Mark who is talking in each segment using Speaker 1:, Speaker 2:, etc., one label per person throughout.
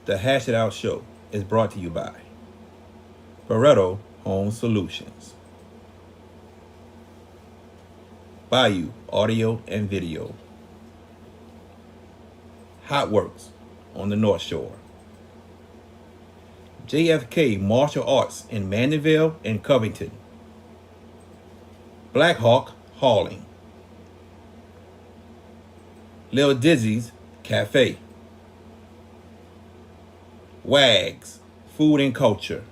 Speaker 1: The Hash It Out Show is brought to you by Barreto Home Solutions, Bayou Audio and Video, Hot Works on the North Shore, JFK Martial Arts in Mandeville and Covington, Black Hawk Hauling, Lil Dizzy's Cafe, Wags Food and Culture,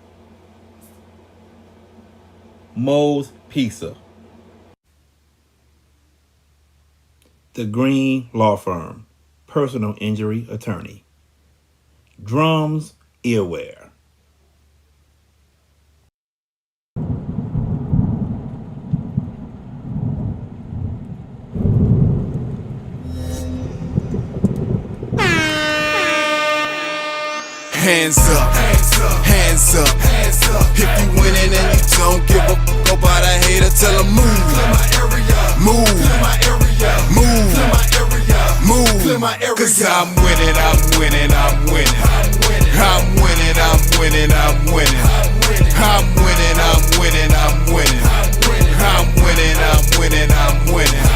Speaker 1: Moe's Pizza, The Green Law Firm, Personal Injury Attorney, Drums Earwear.
Speaker 2: Hands up, hands up. If you winning and you don't give a fuck about a hater, tell them move, move, move, move. Cause I'm winning, I'm winning, I'm winning. I'm winning, I'm winning, I'm winning. I'm winning, I'm winning, I'm winning. I'm winning, I'm winning, I'm winning.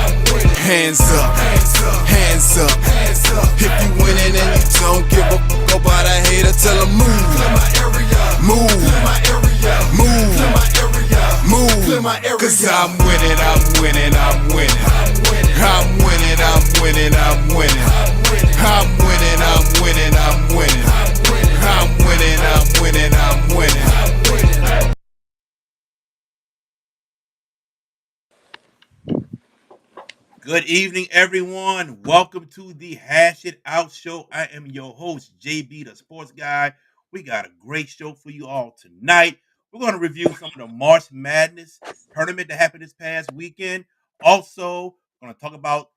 Speaker 2: Hands up, hands up. If you winning and you don't give a fuck about a hater, tell them move, move, move, move. Cause I'm winning, I'm winning, I'm winning. I'm winning, I'm winning, I'm winning. I'm winning, I'm winning, I'm winning. I'm winning, I'm winning, I'm winning.
Speaker 1: Good evening, everyone. Welcome to the Hash It Out Show. I am your host, JB, the sports guy. We got a great show for you all tonight. We're going to review some of the Marsh Madness tournament that happened this past weekend. Also, we're going to talk about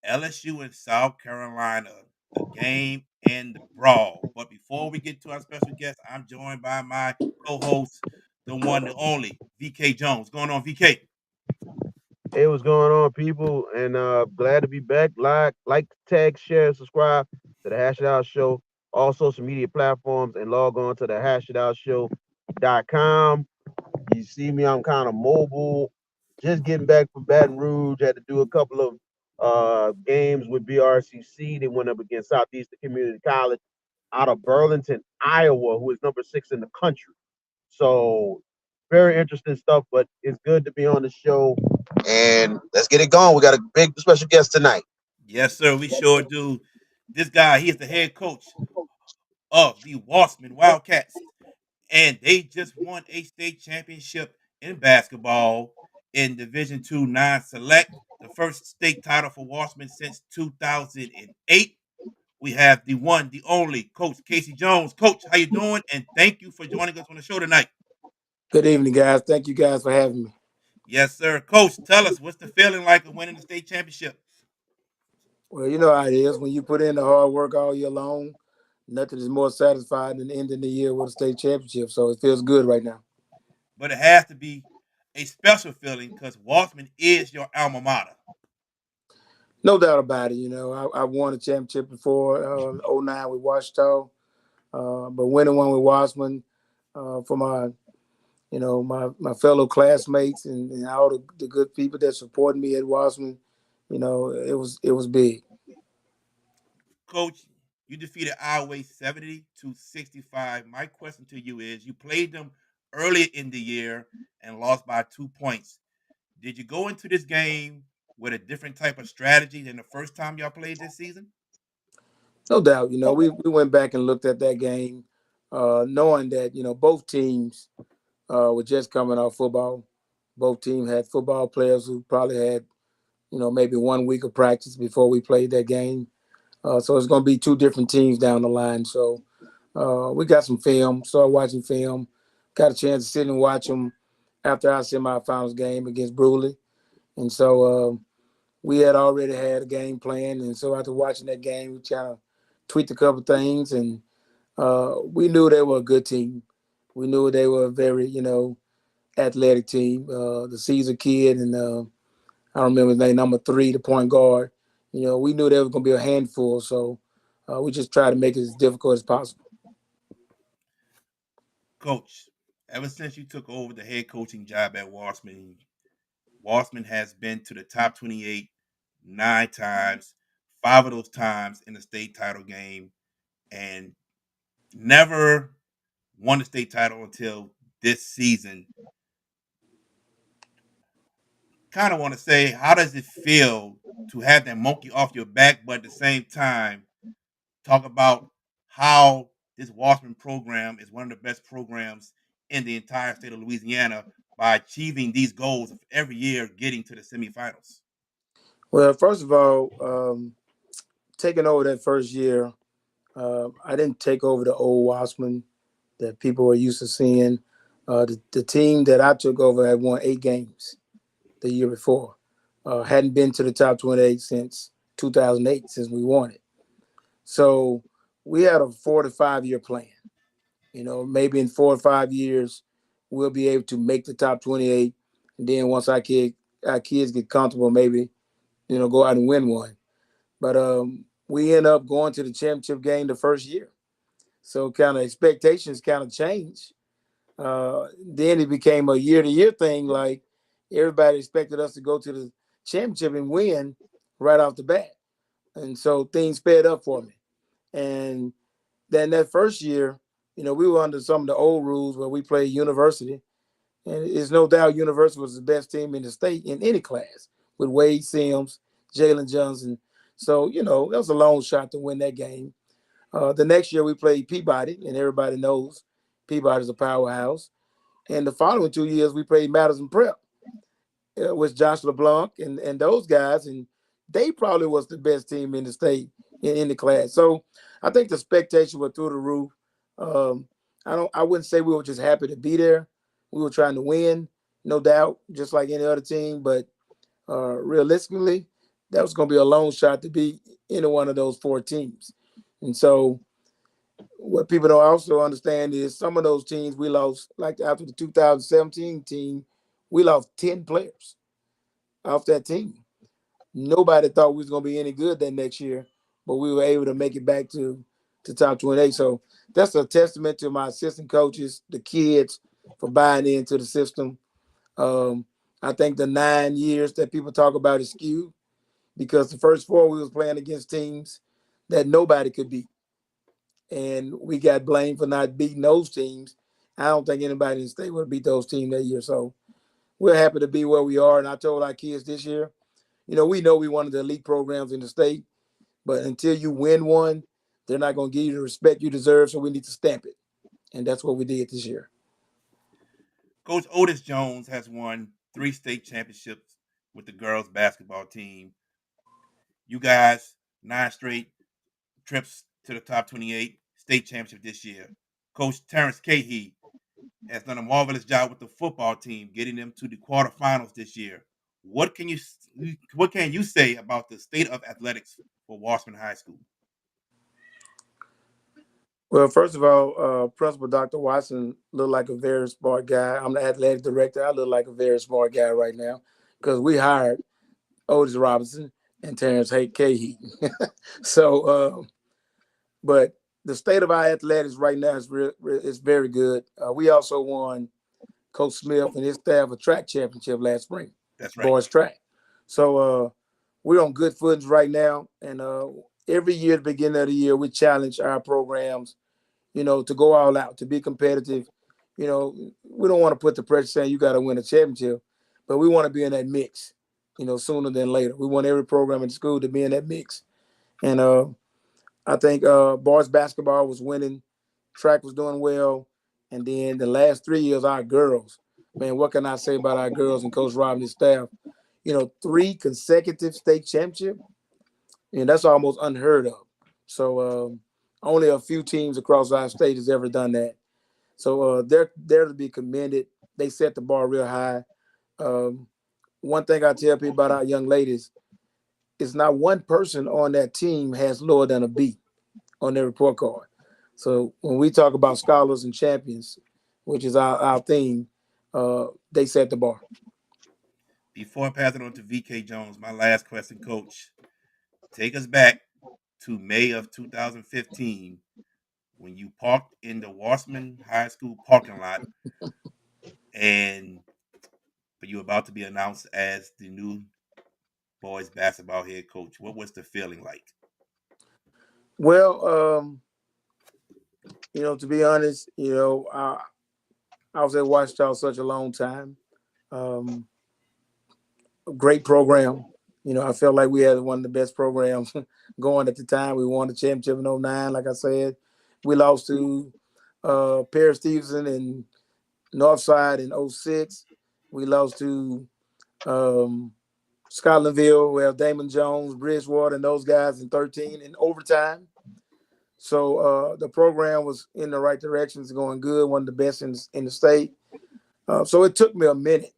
Speaker 1: LSU and South Carolina, the game and the brawl. But before we get to our special guest, I'm joined by my co-host, the one, the only, VK Jones. What's going on, VK?
Speaker 3: Hey, what's going on, people? And glad to be back. Like, tag, share, subscribe to the Hash It Out Show, all social media platforms, and log on to the hashitoutshow.com. You see me, I'm kind of mobile. Just getting back from Baton Rouge. Had to do a couple of games with BRCC. They went up against Southeastern Community College out of Burlington, Iowa, who is number 6 in the country. So very interesting stuff, but it's good to be on the show. And let's get it going. We got a big special guest tonight.
Speaker 1: Yes, sir. We sure do. This guy, he is the head coach of the Wossman Wildcats, and they just won a state championship in basketball in Division II non-select, the first state title for Wossman since 2008. We have the one, the only Coach Casey Jones. Coach, how you doing? And thank you for joining us on the show tonight.
Speaker 4: Good evening, guys. Thank you guys for having me.
Speaker 1: Yes, sir. Coach, tell us what's the feeling like of winning the state championship?
Speaker 4: Well, you know how it is when you put in the hard work all year long. Nothing is more satisfying than ending the year with a state championship. So it feels good right now.
Speaker 1: But it has to be a special feeling because Wossman is your alma mater.
Speaker 4: No doubt about it. You know, I won a championship before '09 with Washita, but winning one with Wossman for my, my fellow classmates and all the good people that supported me at Wossman. You know, it was big.
Speaker 1: Coach, you defeated Iowa 70-65. My question to you is you played them earlier in the year and lost by 2 points. Did you go into this game with a different type of strategy than the first time y'all played this season?
Speaker 4: No doubt. You know, we went back and looked at that game, knowing that, both teams were just coming off football. Both teams had football players who probably had, maybe 1 week of practice before we played that game. So it's going to be two different teams down the line. So we got some film, started watching film, got a chance to sit and watch them after our semifinals game against Bruley. And so we had already had a game plan. And so after watching that game, we kind of tweaked a couple things. And we knew they were a good team. We knew they were a very, athletic team. The Caesar kid and I don't remember his name, number 3, the point guard. We knew there was going to be a handful. So we just tried to make it as difficult as possible.
Speaker 1: Coach, ever since you took over the head coaching job at Wossman has been to the top 28 9 times, five of those times in the state title game, and never won the state title until this season. Kind of want to say, how does it feel to have that monkey off your back, but at the same time, talk about how this Wossman program is one of the best programs in the entire state of Louisiana by achieving these goals of every year getting to the semifinals?
Speaker 4: Well, first of all, taking over that first year, I didn't take over the old Wossman that people were used to seeing. The team that I took over had won 8 games the year before. Hadn't been to the top 28 since 2008, since we won it. So we had a 4 to 5 year plan. Maybe in 4 or 5 years, we'll be able to make the top 28. And then once our kids get comfortable, maybe, go out and win one. But we end up going to the championship game the first year. So kind of expectations kind of changed. Then it became a year to year thing. Like everybody expected us to go to the championship and win right off the bat. And so things sped up for me. And then that first year, we were under some of the old rules where we played university. And it's no doubt University was the best team in the state in any class with Wade Sims, Jalen Johnson. So, that was a long shot to win that game. The next year we played Peabody, and everybody knows Peabody's a powerhouse. And the following 2 years we played Madison Prep with Josh LeBlanc and those guys, and they probably was the best team in the state in the class. So I think the expectations were through the roof. I wouldn't say we were just happy to be there. We were trying to win, no doubt, just like any other team. But realistically, that was going to be a long shot to be any one of those 4 teams. And so what people don't also understand is some of those teams we lost, like after the 2017 team, we lost 10 players off that team. Nobody thought we was going to be any good that next year, but we were able to make it back to top 28. So that's a testament to my assistant coaches, the kids, for buying into the system. Um, I think the 9 years that people talk about is skewed because the first 4 we was playing against teams that nobody could beat, and we got blamed for not beating those teams. I don't think anybody in the state would have beat those teams that year. So we're happy to be where we are. And I told our kids this year, we know we one of the elite programs in the state, but until you win one, they're not going to give you the respect you deserve. So we need to stamp it. And that's what we did this year.
Speaker 1: Coach Otis Jones has won 3 state championships with the girls basketball team. You guys, 9 straight trips to the top 28 state championship this year. Coach Terrence Cahey has done a marvelous job with the football team, getting them to the quarterfinals this year. What can you what can you say about the state of athletics for Washington High School?
Speaker 4: Well, first of all, Principal Dr. Watson looked like a very smart guy. I'm the athletic director. I look like a very smart guy right now because we hired Otis Robinson and Terrence Cahey. So, but the state of our athletics right now is very good. We also won Coach Smith and his staff a track championship last spring,
Speaker 1: That's right.
Speaker 4: boys track. So we're on good footing right now, and every year at the beginning of the year, we challenge our programs, to go all out, to be competitive. We don't want to put the pressure saying you got to win a championship, but we want to be in that mix, sooner than later. We want every program in the school to be in that mix. And I think boys basketball was winning, track was doing well, and then the last 3 years, our girls, man, what can I say about our girls and Coach Robinson's staff? 3 consecutive state championship, and that's almost unheard of. So only a few teams across our state has ever done that. So they're to be commended. They set the bar real high. Um, One thing I tell people about our young ladies is not one person on that team has lower than a B on their report card. So when we talk about scholars and champions, which is our theme, they set the bar.
Speaker 1: Before I pass it on to VK Jones, my last question, Coach, take us back to May of 2015. when you parked in the Wossman High School parking lot and you were about to be announced as the new boys basketball head coach? What was the feeling like?
Speaker 4: Well, to be honest, I was at Washington such a long time. Um, a great program. I felt like we had one of the best programs going at the time. We won the championship in '09. Like I said, we lost to Paris Stevenson and Northside in '06. We lost to um, Scotlandville, where Damon Jones, Bridgewater, and those guys in 13 in overtime. So the program was in the right direction. It's going good, one of the best in the state. So it took me a minute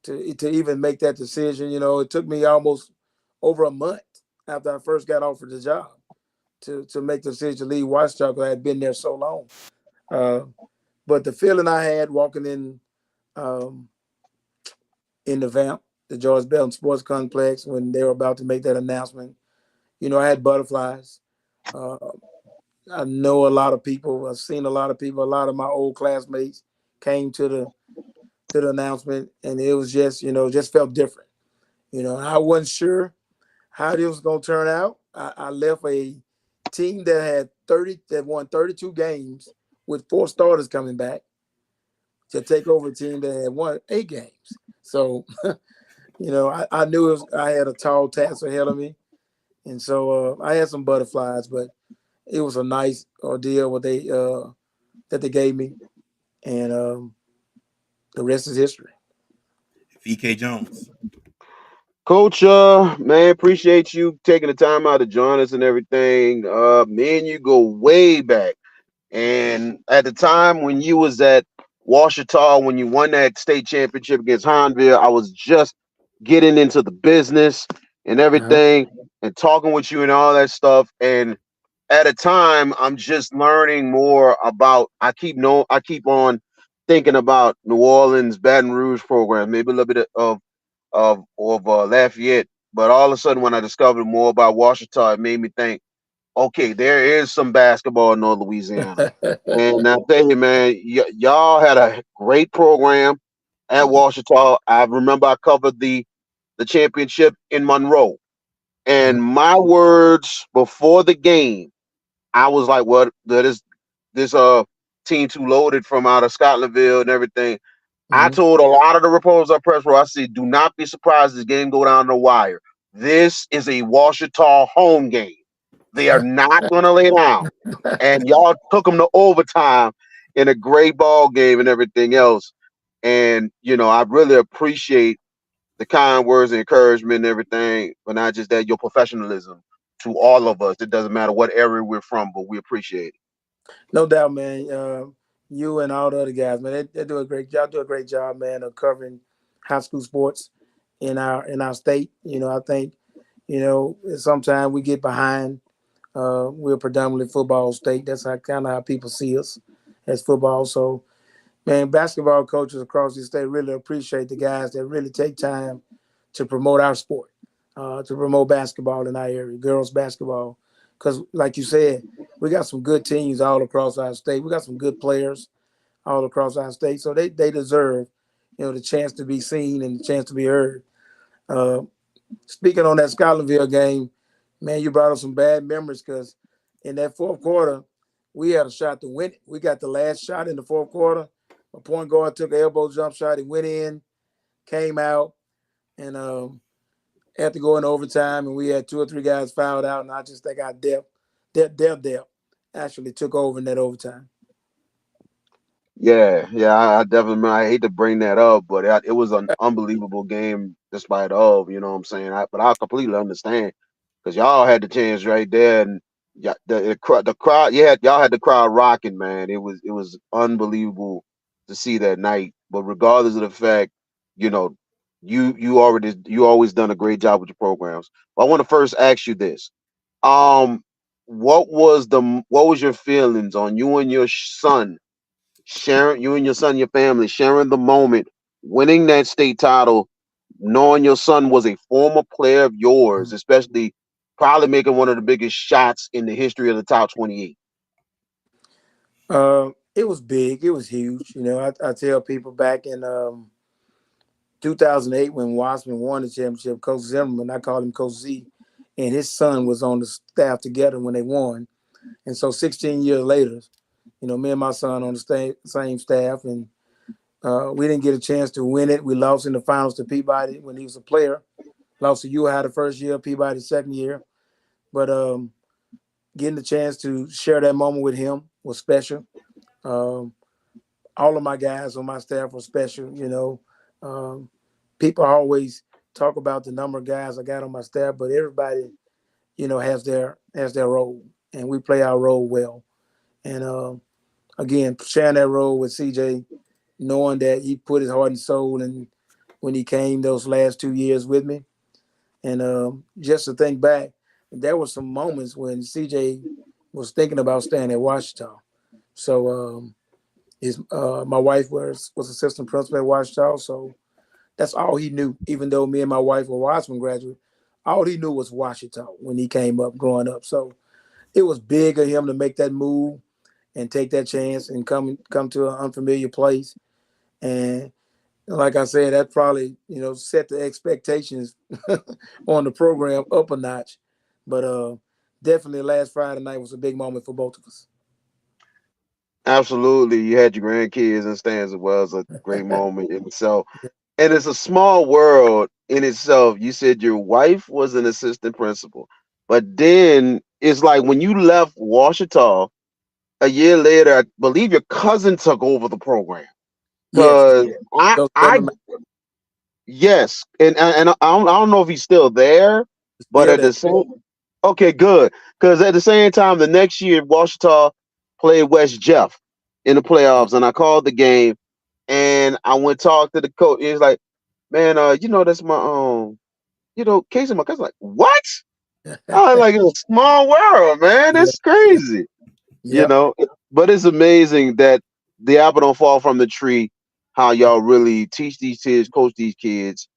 Speaker 4: to even make that decision. It took me almost over a month after I first got offered the job to make the decision to leave Washington because I had been there so long. Uh, but the feeling I had walking um, in the Vamp, the George Belton Sports Complex, when they were about to make that announcement, I had butterflies. Uh, I know a lot of people. I've seen a lot of people. A lot of my old classmates came to the announcement, and it was just felt different. I wasn't sure how this was gonna turn out. I left a team that won 32 games with 4 starters coming back to take over a team that had won 8 games. So I knew I had a tall task ahead of me, and so I had some butterflies, but it was a nice ordeal what they that they gave me, and the rest is history.
Speaker 1: VK Jones.
Speaker 3: Coach, man, appreciate you taking the time out to join us and everything. Me and you go way back. And at the time when you was at Washita, when you won that state championship against Hanville, I was just getting into the business and
Speaker 4: Uh-huh.
Speaker 3: everything and talking with you and all that stuff. And at a time, I'm just learning more about. I keep on thinking about New Orleans, Baton Rouge program, maybe a little bit of Lafayette. But all of a sudden, when I discovered more about Washita, it made me think, okay, there is some basketball in North Louisiana. And I tell you, man, y'all had a great program at Washita. I remember I covered the championship in Monroe. And my words before the game, I was like, "What? This team too loaded from out of Scotlandville and everything." I
Speaker 4: Mhm.
Speaker 3: told a lot of the reporters on press row, I said, "Do not be surprised this game go down the wire. This is a Washita home game. They are not going to lay down." And y'all took them to overtime in a great ball game and everything else. And I really appreciate the kind words and encouragement and everything, but not just that, your professionalism to all of us. It doesn't matter what area we're from, but we appreciate it.
Speaker 4: No doubt, man. You and all the other guys, man, they do a great job. Do a great job, man, of covering high school sports in our state. I think sometimes we get behind. We're predominantly football state. That's how people see us as football. So, man, basketball coaches across the state really appreciate the guys that really take time to promote our sport, to promote basketball in our area, girls basketball. Because, like you said, we got some good teams all across our state. We got some good players all across our state, so they deserve, the chance to be seen and the chance to be heard. Uh, Speaking on that Scotlandville game, man, you brought up some bad memories because in that fourth quarter, we had a shot to win it. We got the last shot in the fourth quarter. A point guard took an elbow jump shot. He went in, came out, and had to go in overtime. And we had 2 or 3 guys fouled out. And I just think our depth actually took over in that overtime.
Speaker 3: Yeah, yeah, I definitely. I hate to bring that up, but it was an unbelievable game, despite of what I'm saying. But I completely understand because y'all had the chance right there, and yeah, the crowd. Y'all had the crowd rocking, man. It was unbelievable to see that night. But regardless of the fact, you know, you always done a great job with your programs. But I want to first ask you this: um, what was your feelings on you and your son? Sharing you and your son, your family, sharing the moment, winning that state title, knowing your son was a former player of yours, especially probably making one of the biggest shots in the history of the top 28.
Speaker 4: It was big. It was huge. I tell people back in 2008 when Wossman won the championship, Coach Zimmerman, I called him Coach Z, and his son was on the staff together when they won. And so 16 years later, me and my son on the same staff, and we didn't get a chance to win it. We lost in the finals to Peabody when he was a player. Lost to UHI the first year, Peabody the second year. But getting the chance to share that moment with him was special. Um, all of my guys on my staff were special. Um, People always talk about the number of guys I got on my staff, but everybody, has their role, and we play our role well. And again, sharing that role with CJ, knowing that he put his heart and soul in when he came those last 2 years with me, and just to think back, there were some moments when CJ was thinking about staying at Washington. So his my wife was assistant principal at Washington, so that's all he knew. Even though me and my wife were Wossman graduates, all he knew was Washington when he came up growing up. So it was big of him to make that move and take that chance and come to an unfamiliar place. And like I said, that probably set the expectations on the program up a notch. But definitely last Friday night was a big moment for both of us.
Speaker 3: Absolutely. You had your grandkids in stands as well as a great moment in itself. And it's a small world in itself. You said your wife was an assistant principal, but then it's like when you left Washita a year later, I believe your cousin took over the program.
Speaker 4: Yes,
Speaker 3: Cause I,
Speaker 4: those
Speaker 3: I,
Speaker 4: seven
Speaker 3: yes, and I don't know if he's still there, but
Speaker 4: still
Speaker 3: at
Speaker 4: there.
Speaker 3: the same, okay, good. Cause at the same time, the next year, Washita played West Jeff in the playoffs, and I called the game, and I went talk to the coach. He's like, man, that's my Casey, my cousin. Like, what? I was like, it's a small world, man.
Speaker 4: Yeah,
Speaker 3: It's
Speaker 4: yeah,
Speaker 3: crazy, you
Speaker 4: yep.
Speaker 3: know. But it's amazing that the apple don't fall from the tree. How y'all really teach these kids, coach these kids,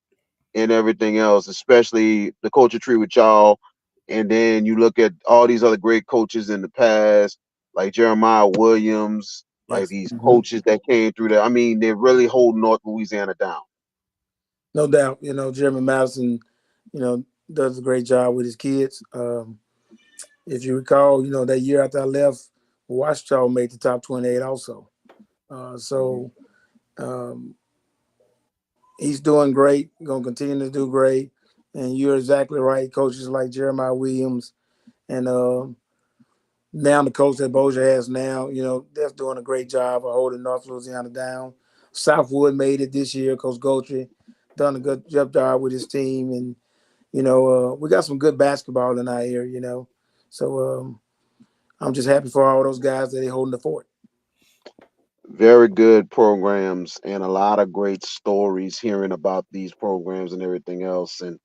Speaker 3: and everything else, especially the culture tree with y'all. And then you look at all these other great coaches in the past, like Jeremiah Williams, like
Speaker 4: Yes.
Speaker 3: these coaches that came through there. I mean, they're really holding North Louisiana down.
Speaker 4: No doubt. Jeremy Madison, does a great job with his kids. If you recall, that year after I left, Washington made the top 28 also. So um, he's doing great, going to continue to do great. And you're exactly right. Coaches like Jeremiah Williams and now the coach that Bozier has now, they're doing a great job of holding North Louisiana down. Southwood made it this year. Coach Gotry done a good job with his team. And, we got some good basketball in our area. So I'm just happy for all those guys that they holding the fort.
Speaker 3: Very good programs and a lot of great stories hearing about these programs and everything else. And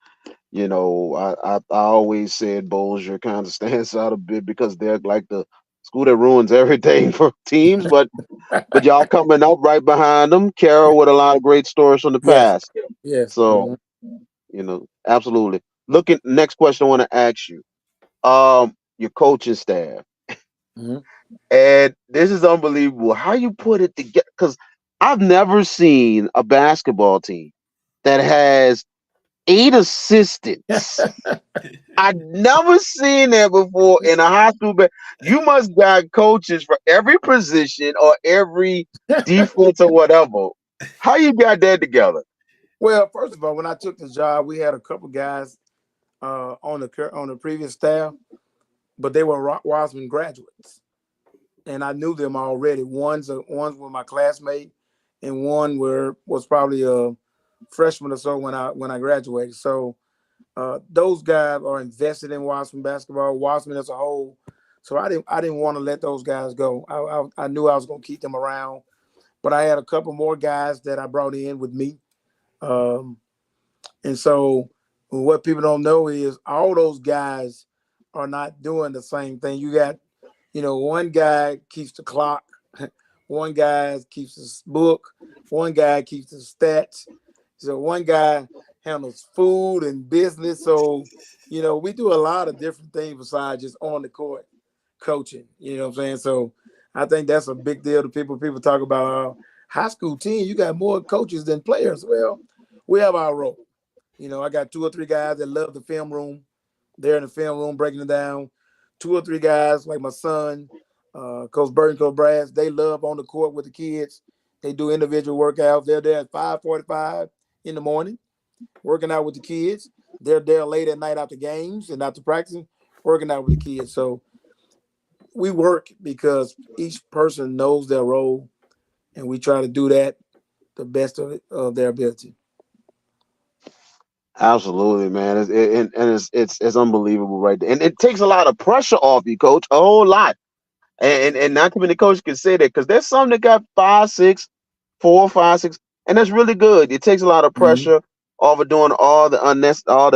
Speaker 3: I always said Bossier kind of stands out a bit because they're like the school that ruins everything for teams, but y'all coming up right behind them. Carroll with a lot of great stories from the
Speaker 4: Yes,
Speaker 3: past.
Speaker 4: yes.
Speaker 3: So absolutely. Looking, next question I want to ask you. Your coaching staff,
Speaker 4: Hmm.
Speaker 3: and this is unbelievable. How you put it together? Because I've never seen a basketball team that has 8 assistants. I've never seen that before in a high school. But you must got coaches for every position or every defense or whatever. How you got that together?
Speaker 4: Well, first of all, when I took the job, we had a couple guys on the previous staff, but they were Wossman graduates, and I knew them already. One's with my classmate, and one was probably a freshman or so when I graduated. So those guys are invested in Wossman basketball, Wossman as a whole. So I didn't want to let those guys go. I knew I was going to keep them around, but I had a couple more guys that I brought in with me. Um, And so what people don't know is all those guys are not doing the same thing. You got, one guy keeps the clock, one guy keeps his book, one guy keeps the stats. So one guy handles food and business. So, we do a lot of different things besides just on the court coaching. You know what I'm saying? So I think that's a big deal to people. People talk about high school team. You got more coaches than players. Well, we have our role. I got two or three guys that love the film room. They're in the film room breaking it down. Two or three guys like my son, Coach Burton, Coach Brass. They love on the court with the kids. They do individual workouts. They're there at 5:45 in the morning, working out with the kids. They're there late at night after games and after practicing, working out with the kids. So we work because each person knows their role, and we try to do that the best of their ability.
Speaker 3: Absolutely, man. It's unbelievable right there, and it takes a lot of pressure off you, coach. A whole lot, and not too many coaches can say that because there's some that got 5, 6, 4, 5, 6, and that's really good. It takes a lot of
Speaker 4: Mm-hmm.
Speaker 3: pressure off of doing all the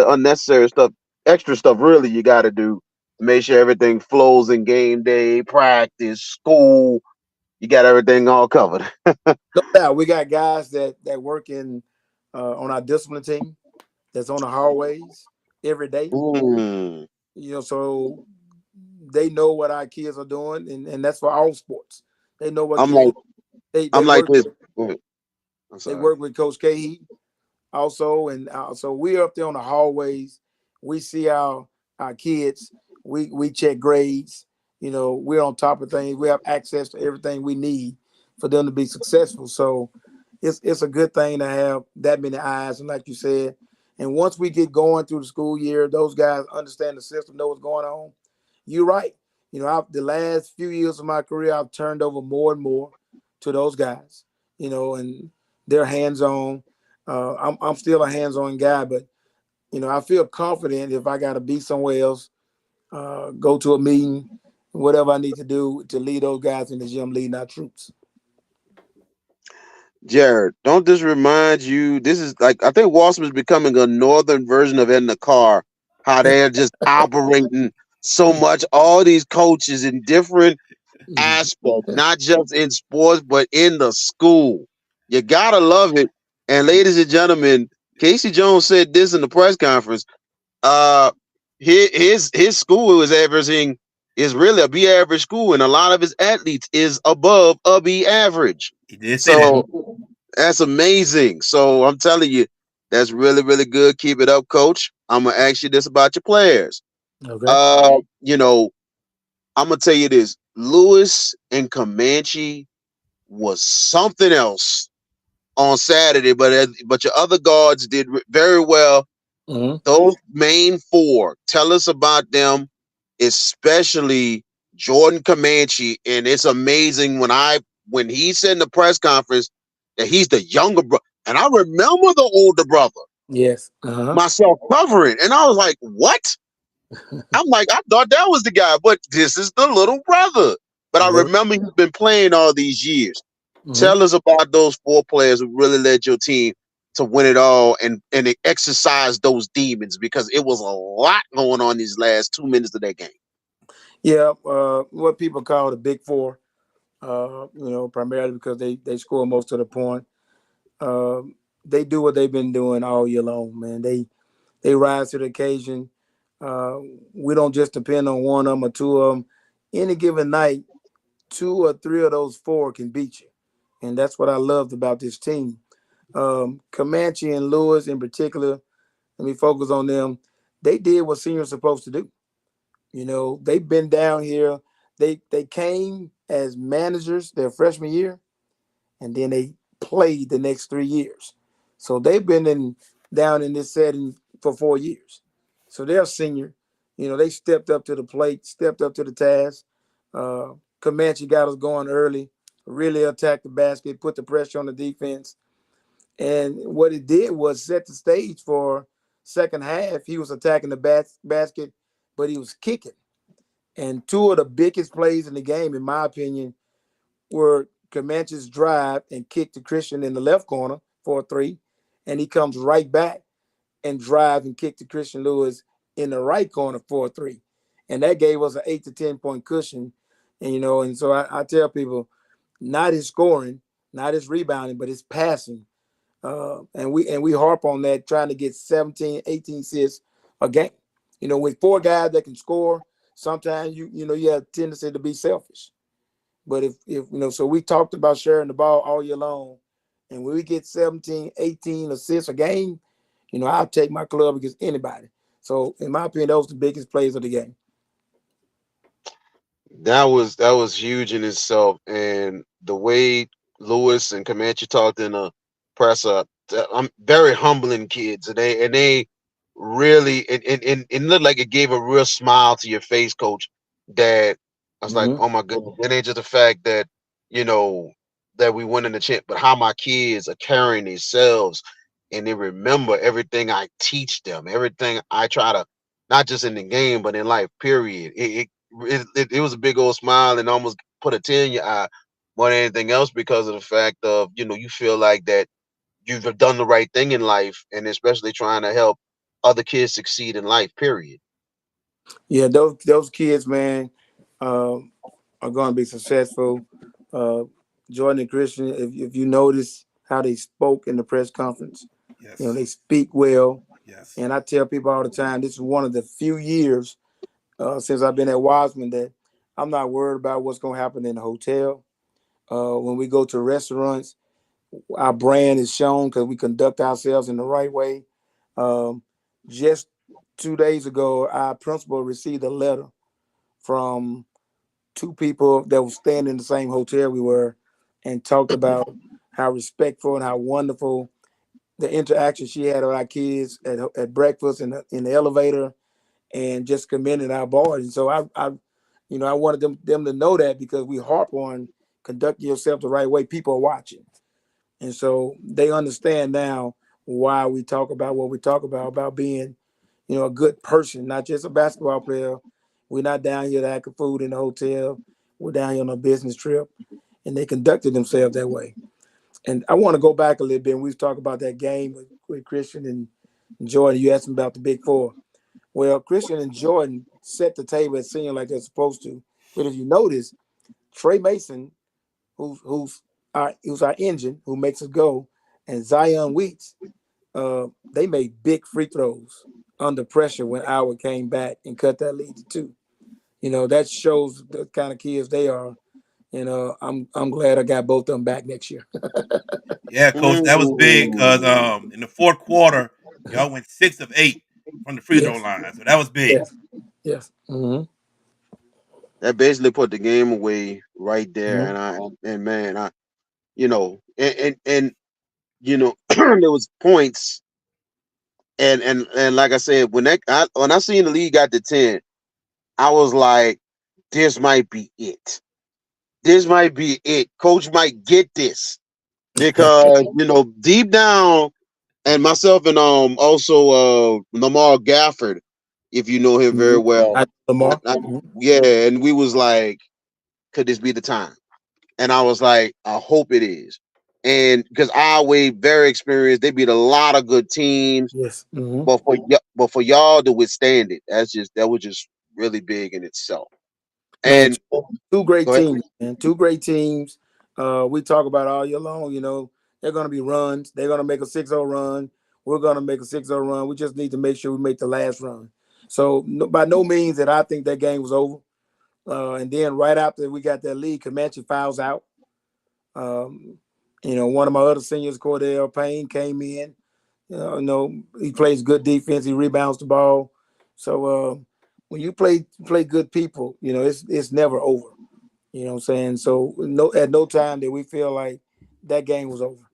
Speaker 3: unnecessary stuff, extra stuff. Really, you got to do to make sure everything flows in game day, practice, school. You got everything all covered.
Speaker 4: No doubt, we got guys that work in on our discipline team that's on the hallways every day.
Speaker 3: Mm.
Speaker 4: So they know what our kids are doing, and that's for all sports. They know what
Speaker 3: I'm
Speaker 4: kids
Speaker 3: like
Speaker 4: they
Speaker 3: I'm like
Speaker 4: work
Speaker 3: this. Go ahead. I'm
Speaker 4: they
Speaker 3: sorry.
Speaker 4: work with Coach Cahy also, and so we're up there on the hallways. We see our kids. We check grades. We're on top of things. We have access to everything we need for them to be successful. So it's a good thing to have that many eyes, and like you said, and once we get going through the school year, those guys understand the system, know what's going on. You're right. The last few years of my career, I've turned over more and more to those guys. And they're hands on. I'm still a hands on guy, but I feel confident if I got to be somewhere else, go to a meeting, whatever I need to do to lead those guys in the gym, leading our troops.
Speaker 3: Jared, don't this remind you? This is like I think Wossman is becoming a northern version of in the car. How they're just operating so much. All these coaches in different aspects, not just in sports, but in the school. You gotta love it. And ladies and gentlemen, Casey Jones said this in the press conference. Uh, his school is really a B average school, and a lot of his athletes is above a B average.
Speaker 1: He did say that.
Speaker 3: So that's amazing. So I'm telling you, that's really, really good. Keep it up, coach. I'm gonna ask you this about your players.
Speaker 4: Okay.
Speaker 3: Uh, you know, I'm gonna tell you this. Lewis and Comanche was something else on Saturday, but your other guards did very well.
Speaker 4: Mm-hmm.
Speaker 3: Those main four, tell us about them, especially Jordan Comanche. And it's amazing when he said in the press conference that he's the younger brother. And I remember the older brother,
Speaker 4: Yes. Uh-huh.
Speaker 3: myself covering. And I was like, what? I'm like, I thought that was the guy, but this is the little brother. But I
Speaker 4: Little.
Speaker 3: remember he's been playing all these years.
Speaker 4: Mm-hmm.
Speaker 3: Tell us about those four players who really led your team to win it all and exercise those demons because it was a lot going on these last 2 minutes of that game.
Speaker 4: Yeah. What people call the big four. Primarily because they score most of the point. They do what they've been doing all year long, man. They rise to the occasion. Uh, we don't just depend on one of them or two of them. Any given night, two or three of those four can beat you, and that's what I loved about this team. Comanche and Lewis in particular. Let me focus on them. They did what seniors are supposed to do. They've been down here. They came as managers their freshman year, and then they played the next 3 years. So they've been down in this setting for 4 years. So they're senior. They stepped up to the plate, stepped up to the task. Comanche got us going early, really attacked the basket, put the pressure on the defense. And what it did was set the stage for second half. He was attacking the basket, but he was kicking. And two of the biggest plays in the game, in my opinion, were Comanche's drive and kick to Christian in the left corner for a three, and he comes right back and drive and kick to Christian Lewis in the right corner for a three, and that gave us an 8 to 10 point cushion. And so I tell people, not his scoring, not his rebounding, but his passing, and we harp on that, trying to get 17, 18 assists a game. With four guys that can score, sometimes you have a tendency to be selfish. But if so we talked about sharing the ball all year long, and when we get 17, 18 assists a game, I'll take my club against anybody. So in my opinion, those are the biggest plays of the game.
Speaker 3: That was huge in itself, and the way Lewis and Comanche talked in the presser, I'm very humbling kids, and they really it looked like it gave a real smile to your face, Coach. That I was like,
Speaker 4: Hmm.
Speaker 3: oh my goodness, it ain't just the fact that you know that we won in the champ, but how my kids are carrying themselves, and they remember everything I teach them, everything I try to, not just in the game but in life. Period. It was a big old smile and almost put a tear in your eye more than anything else, because of the fact of you feel like that you've done the right thing in life, and especially trying to help other kids succeed in life. Period.
Speaker 4: Yeah, those kids, man, um, are going to be successful. Uh, Jordan and Christian, if you notice how they spoke in the press conference,
Speaker 1: Yes.
Speaker 4: they speak well.
Speaker 1: Yes.
Speaker 4: And I tell people all the time, this is one of the few years since I've been at Wossman that I'm not worried about what's going to happen in the hotel. When we go to restaurants, our brand is shown because we conduct ourselves in the right way. Um, just 2 days ago, our principal received a letter from two people that were staying in the same hotel we were, and talked about how respectful and how wonderful the interaction she had with our kids at breakfast in the elevator, and just commended our boys. And so I wanted them to know that, because we harp on conducting yourself the right way. People are watching, and so they understand now why we talk about what we talk about being, a good person, not just a basketball player. We're not down here to act a food in the hotel. We're down here on a business trip, and they conducted themselves that way. And I want to go back a little bit. And we've talked about that game with Christian and Jordan. You asked them about the Big Four. Well, Christian and Jordan set the table at senior like they're supposed to. But if you notice, Trey Mason, who's our engine, who makes us go, and Zion Weeks, they made big free throws under pressure when Iowa came back and cut that lead to two. That shows the kind of kids they are. And I'm glad I got both of them back next year.
Speaker 1: Yeah, coach, that was big because
Speaker 3: Mm.
Speaker 1: in the fourth quarter, y'all went 6 of 8 from the free throw
Speaker 4: Yes,
Speaker 1: line, so that was big.
Speaker 4: yes, yes. Mm-hmm.
Speaker 3: That basically put the game away right there,
Speaker 4: Mm-hmm.
Speaker 3: and man, and there was points, and like I said, when I seen the league got to 10, I was like, this might be it. This might be it. Coach might get this, because deep down, and myself and also Lamar Gafford, if you know him very
Speaker 4: Mm-hmm.
Speaker 3: well.
Speaker 4: Lamar.
Speaker 3: I,
Speaker 4: Mm-hmm.
Speaker 3: yeah, and we was like, could this be the time? And I was like, I hope it is. And because Iowa very experienced, they beat a lot of good teams,
Speaker 4: Yes. Mm-hmm.
Speaker 3: but for y'all to withstand it, that was just really big in itself.
Speaker 4: Man,
Speaker 3: And
Speaker 4: two great
Speaker 3: go ahead.
Speaker 4: teams, man. Two great teams. We talk about all year long. They're going to be runs. They're going to make a 6-0 run. We're going to make a 6-0 run. We just need to make sure we make the last run. So, no, by no means that I think that game was over. And then right after we got that lead, Comanche fouls out. Um, one of my other seniors, Cordell Payne, came in. He plays good defense. He rebounds the ball. So when you play good people, it's never over. You know what I'm saying? So at no time did we feel like that game was over.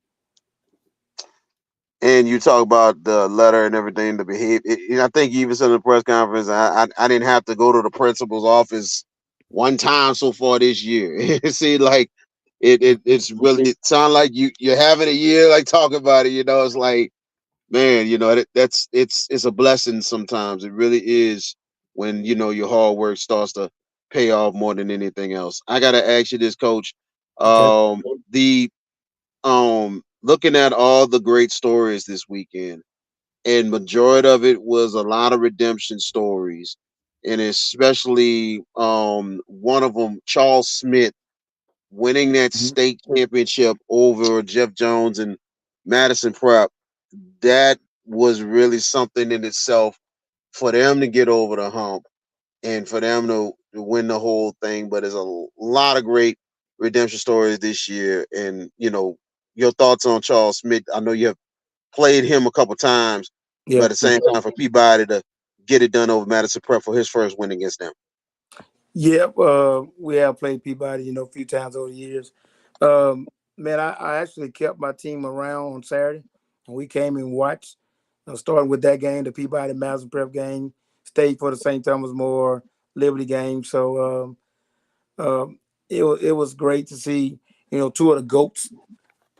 Speaker 3: And you talk about the letter and everything, the behavior. I think you even said in the press conference, I didn't have to go to the principal's office one time so far this year. It seemed like it's really sound like you're having a year, like talking about it. It's like, man, it's a blessing sometimes. It really is, when your hard work starts to pay off more than anything else. I gotta ask you this, Coach.
Speaker 4: Okay.
Speaker 3: The looking at all the great stories this weekend, and majority of it was a lot of redemption stories, and especially one of them, Charles Smith, winning that
Speaker 4: Mhm.
Speaker 3: state championship over Jeff Jones and Madison Prep. That was really something in itself, for them to get over the hump and for them to win the whole thing. But there's a lot of great redemption stories this year, and your thoughts on Charles Smith. I know you have played him a couple times, but
Speaker 4: Yeah,
Speaker 3: at the same time, for Peabody to get it done over Madison Prep for his first win against them.
Speaker 4: yeah. We have played Peabody, a few times over the years. Man, I actually kept my team around on Saturday, and we came and watched. Starting with that game, the Peabody Madison Prep game, stayed for the St. Thomas More Liberty game. So it was great to see, two of the goats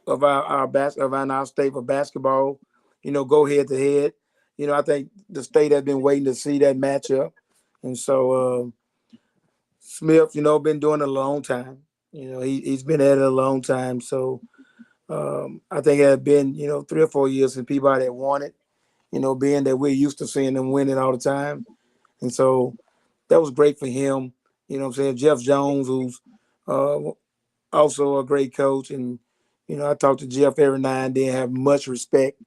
Speaker 4: of our state for basketball, go head to head. I think the state has been waiting to see that matchup, and so Smith, been doing it a long time. He's been at it a long time. So I think it had been 3 or 4 years since Peabody had won it. Being that we're used to seeing them winning all the time, and so that was great for him. You know what I'm saying? Jeff Jones, who's uh, also a great coach, and I talk to Jeff every now and then. Have much respect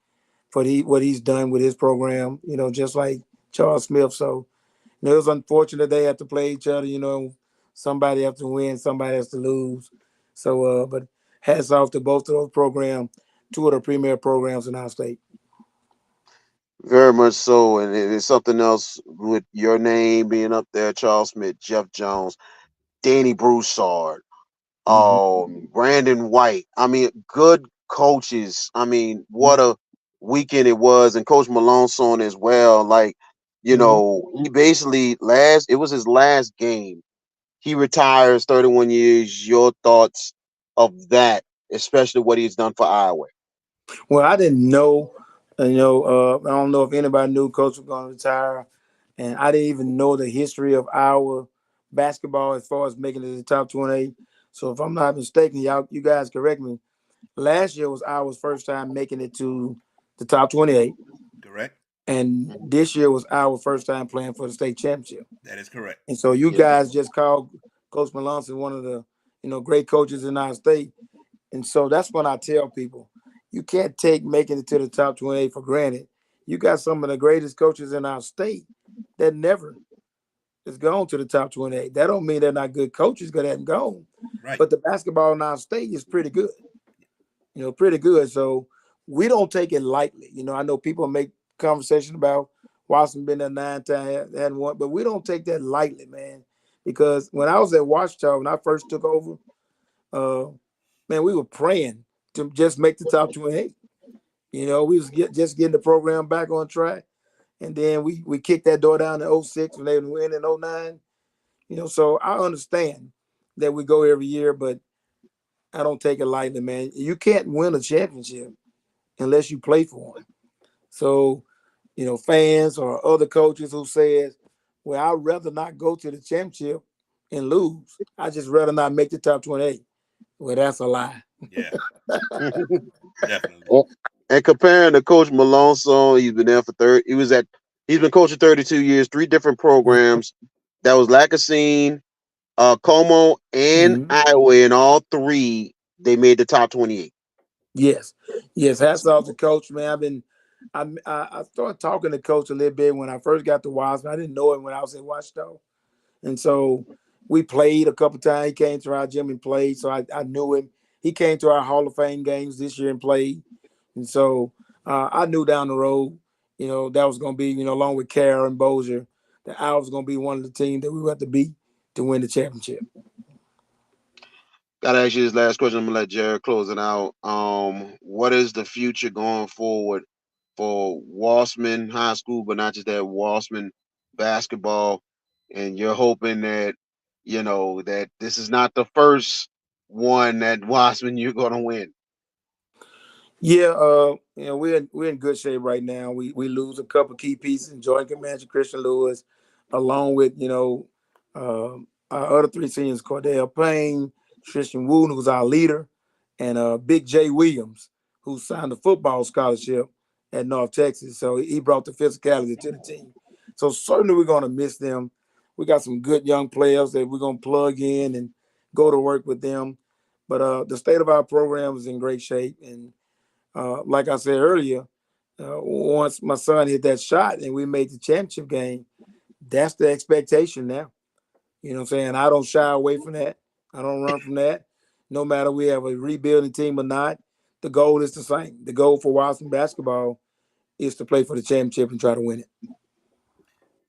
Speaker 4: for what he's done with his program. Just like Charles Smith. So it was unfortunate they have to play each other. Somebody has to win, somebody has to lose. So, but hats off to both of those programs, two of the premier programs in our state.
Speaker 3: Very much so, and it's something else with your name being up there, Charles Smith, Jeff Jones, Danny Broussard,
Speaker 4: Mm-hmm.
Speaker 3: Brandon White. I mean, good coaches. I mean,
Speaker 4: Mm-hmm.
Speaker 3: what a weekend it was, and Coach Malone's on as well. Like,
Speaker 4: Mm-hmm.
Speaker 3: he basically it was his last game. He retires, 31 years. Your thoughts of that, especially what he's done for Iowa.
Speaker 4: Well, I didn't know. I don't know if anybody knew Coach was going to retire, and I didn't even know the history of our basketball as far as making it to the top 28. So if I'm not mistaken, you guys correct me. Last year was our first time making it to the top 28,
Speaker 1: Correct?
Speaker 4: and this year was our first time playing for the state championship.
Speaker 1: That is correct.
Speaker 4: And so you
Speaker 3: Yeah.
Speaker 4: guys just called Coach Melanson one of the great coaches in our state. And so that's when I tell people, you can't take making it to the top 28 for granted. You got some of the greatest coaches in our state that never has gone to the top 28. That don't mean they're not good coaches because they haven't gone.
Speaker 1: Right.
Speaker 4: But the basketball in our state is pretty good. Pretty good. So we don't take it lightly. I know people make conversation about Wossman been there 9 times, hadn't won, but we don't take that lightly, man. Because when I was at Washington, when I first took over, uh, man, we were praying to just make the top 28. We was just getting the program back on track. And then we kicked that door down in '06 when they win in '09. So I understand that we go every year, but I don't take it lightly, man. You can't win a championship unless you play for one. So, fans or other coaches who says, well, I'd rather not go to the championship and lose. I just rather not make the top 28. Well, that's a lie.
Speaker 1: Yeah, definitely.
Speaker 3: Well, and comparing to Coach Malone, so he's been there for 30. He's been coaching 32 years, three different programs. That was Lackaschene, Como, and
Speaker 4: Mhm.
Speaker 3: Iowa. In all three, they made the top 28.
Speaker 4: Yes. Yes. Hats off to coach, man. I started talking to coach a little bit when I first got to Wossman. I didn't know him when I was in Washington. And so we played a couple times. He came to our gym and played. So I knew him. He came to our Hall of Fame games this year and played. And so I knew down the road, that was going to be, along with Carroll and Bozier, that I was going to be one of the teams that we would have to beat to win the championship.
Speaker 3: Gotta ask you this last question. I'm gonna let Jared close it out. What is the future going forward for Wossman High School, but not just that, Wossman basketball? And you're hoping that that this is not the first one that Wossman you're gonna win.
Speaker 4: Yeah, we're in good shape right now. We lose a couple key pieces in Joint Commander Christian Lewis, along with our other three seniors: Cordell Payne, Tristan Wooten, who's our leader, and Big J Williams, who signed a football scholarship at North Texas. So he brought the physicality to the team. So certainly we're going to miss them. We got some good young players that we're going to plug in and go to work with them. But the state of our program is in great shape, and like I said earlier, once my son hit that shot and we made the championship game, that's the expectation now. You know what I'm saying? I don't shy away from that. I don't run from that. no matter we have a rebuilding team or not, the goal is the same. The goal for Wossman basketball is to play for the championship and try to win it.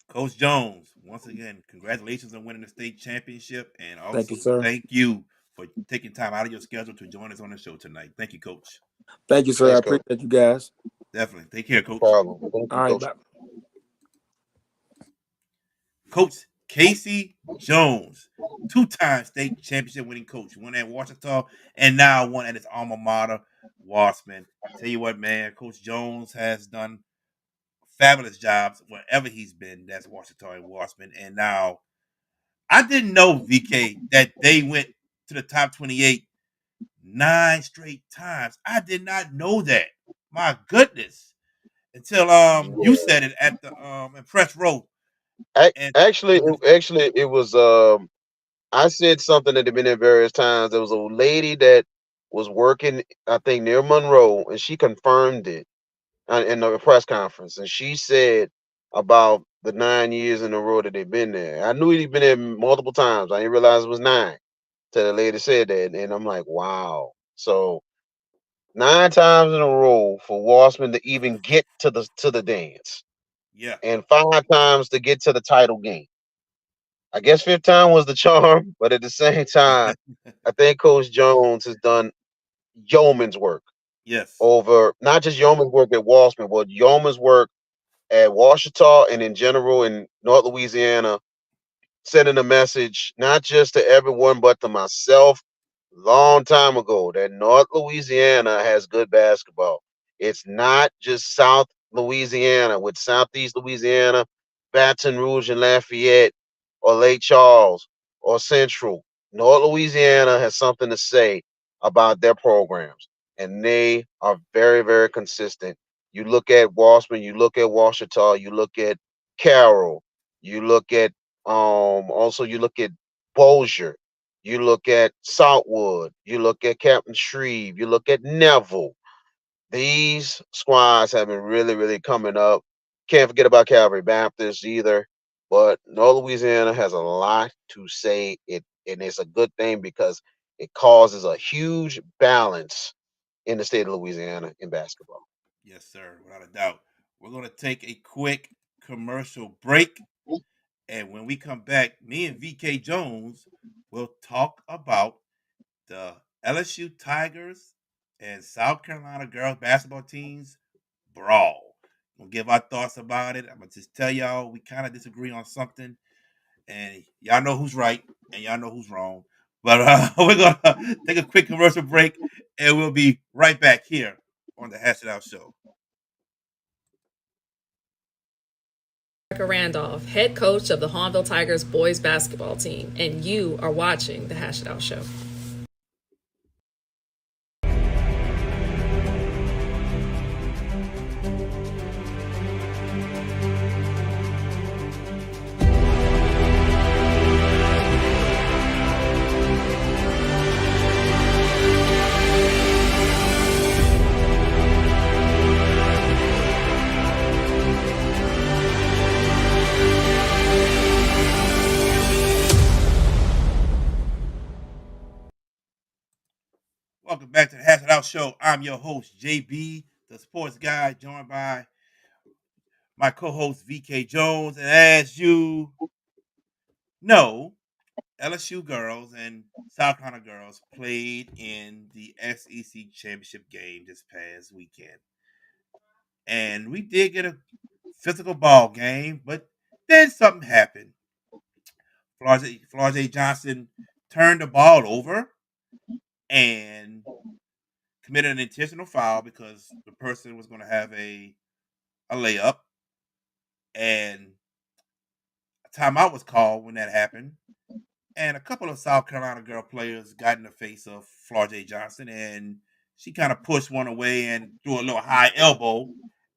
Speaker 1: Coach Jones, once again, congratulations on winning the state championship, and
Speaker 4: Thank you,
Speaker 1: also
Speaker 4: sir.
Speaker 1: thank you for taking time out of your schedule to join us on the show tonight. Thank you, Coach.
Speaker 4: Thank you, sir. I
Speaker 3: Thanks, Coach.
Speaker 4: appreciate you guys.
Speaker 1: Definitely. Take care,
Speaker 3: No
Speaker 1: Coach.
Speaker 3: problem. Thank
Speaker 4: All
Speaker 3: you,
Speaker 4: right,
Speaker 3: Coach.
Speaker 4: bye.
Speaker 1: Coach Casey Jones, two-time state championship winning coach, won at Washington and now won at his alma mater, Wossman. Tell you what, man, Coach Jones has done fabulous jobs wherever he's been. That's Washington and Wossman. And now I didn't know, VK, that they went to the top 28 nine straight times. I did not know that. My goodness. Until you
Speaker 3: Yeah.
Speaker 1: said it at the Impress Row. And
Speaker 3: Actually, it was I said something that had been there various times. There was a lady that was working, I think, near Monroe, and she confirmed it in the press conference, and she said about the 9 years in a row that they've been there. I knew he'd been there multiple times. I didn't realize it was nine till the lady said that, and I'm like, wow. So 9 times in a row for Wassman to even get to the dance,
Speaker 1: yeah.
Speaker 3: and 5 times to get to the title game. I guess fifth time was the charm, but at the same time, I think Coach Jones has done yeoman's work
Speaker 1: Yes.
Speaker 3: over not just yeoman's work at Wassman, but yeoman's work at Washita and in general in North Louisiana, sending a message not just to everyone but to myself long time ago that North Louisiana has good basketball. It's not just South Louisiana with Southeast Louisiana, Baton Rouge and Lafayette, or Lake Charles or Central. North Louisiana has something to say about their programs, and they are very, very consistent. You look at Wassman, you look at Washita, you look at Carroll, you look at also you look at Bossier, you look at Saltwood, you look at Captain Shreve, you look at Neville. These squads have been really, really coming up. Can't forget about Calvary Baptist either. But North Louisiana has a lot to say it, and it's a good thing because it causes a huge balance in the state of Louisiana in basketball.
Speaker 1: Yes, sir. Without a doubt. We're going to take a quick commercial break. And when we come back, me and VK Jones will talk about the LSU Tigers and South Carolina girls basketball teams brawl. We'll give our thoughts about it. I'm going to just tell y'all we kind of disagree on something. And y'all know who's right and y'all know who's wrong. But we're going to take a quick commercial break and we'll be right back here on the Hash It Out Show.
Speaker 5: Randolph, head coach of the Hahnville Tigers boys basketball team, and you are watching the Hash It Out Show.
Speaker 1: Welcome back to the Hash It Out Show. I'm your host, JB, the sports guy, joined by my co-host, VK Jones. And as you know, LSU girls and South Carolina girls played in the SEC championship game this past weekend. And we did get a physical ball game, but then something happened. Florida Johnson turned the ball over and committed an intentional foul because the person was going to have a layup, and a timeout was called when that happened. And a couple of South Carolina girl players got in the face of Florida Johnson, and she kind of pushed one away and threw a little high elbow.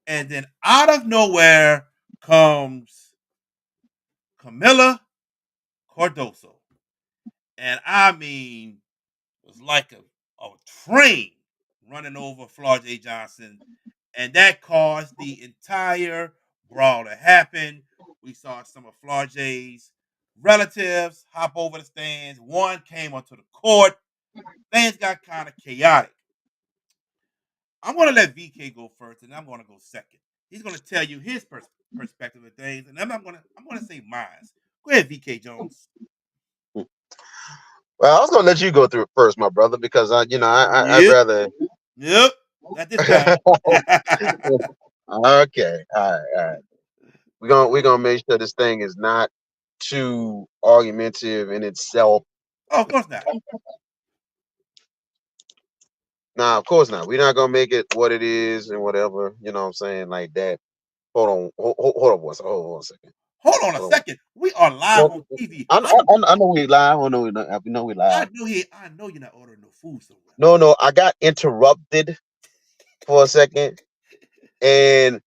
Speaker 1: And then out of nowhere comes Camilla Cardoso. And I mean, it was like a train running over Florida Johnson. And that caused the entire brawl to happen. We saw some of Florja's relatives hop over the stands. One came onto the court things got kind of chaotic. I'm going to let VK go first, and I'm going to go second. He's going to tell you his perspective of things, and then I'm going to say mine. Go ahead, VK Jones.
Speaker 3: Well, I was gonna let you go through it first, my brother, because I'd
Speaker 1: Yep,
Speaker 3: rather.
Speaker 1: yep. Not this time.
Speaker 3: Okay, all right. We're gonna make sure this thing is not too argumentative in itself.
Speaker 1: Oh, of course not.
Speaker 3: Nah, of course not. We're not gonna make it what it is and whatever. You know what I'm saying, like that. Hold on, hold on one second. Hold on one second.
Speaker 1: Hold on a
Speaker 3: Hold on.
Speaker 1: second. We are live on TV.
Speaker 3: I know we live. I know we know we
Speaker 1: I
Speaker 3: live.
Speaker 1: know he. I know you're not ordering no food somewhere.
Speaker 3: No, no, I got interrupted for a second, and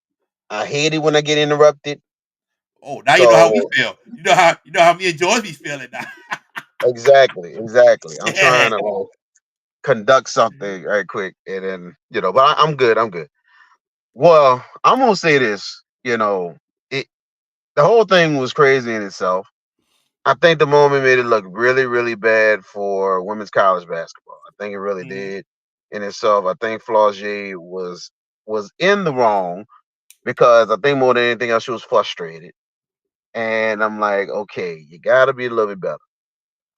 Speaker 3: I hate it when I get interrupted.
Speaker 1: Oh, now you know how we
Speaker 3: So
Speaker 1: feel. You know how me and George be feeling now.
Speaker 3: exactly. I'm
Speaker 1: Yeah.
Speaker 3: trying to conduct something right quick, and then but I'm good. I'm good. Well, I'm gonna say this. It the whole thing was crazy in itself. I think the moment made it look really, really bad for women's college basketball. I think it really
Speaker 1: Mhm.
Speaker 3: did in itself. I think Flaugier was in the wrong because I think more than anything else, she was frustrated. And I'm like, okay, you gotta be a little bit better.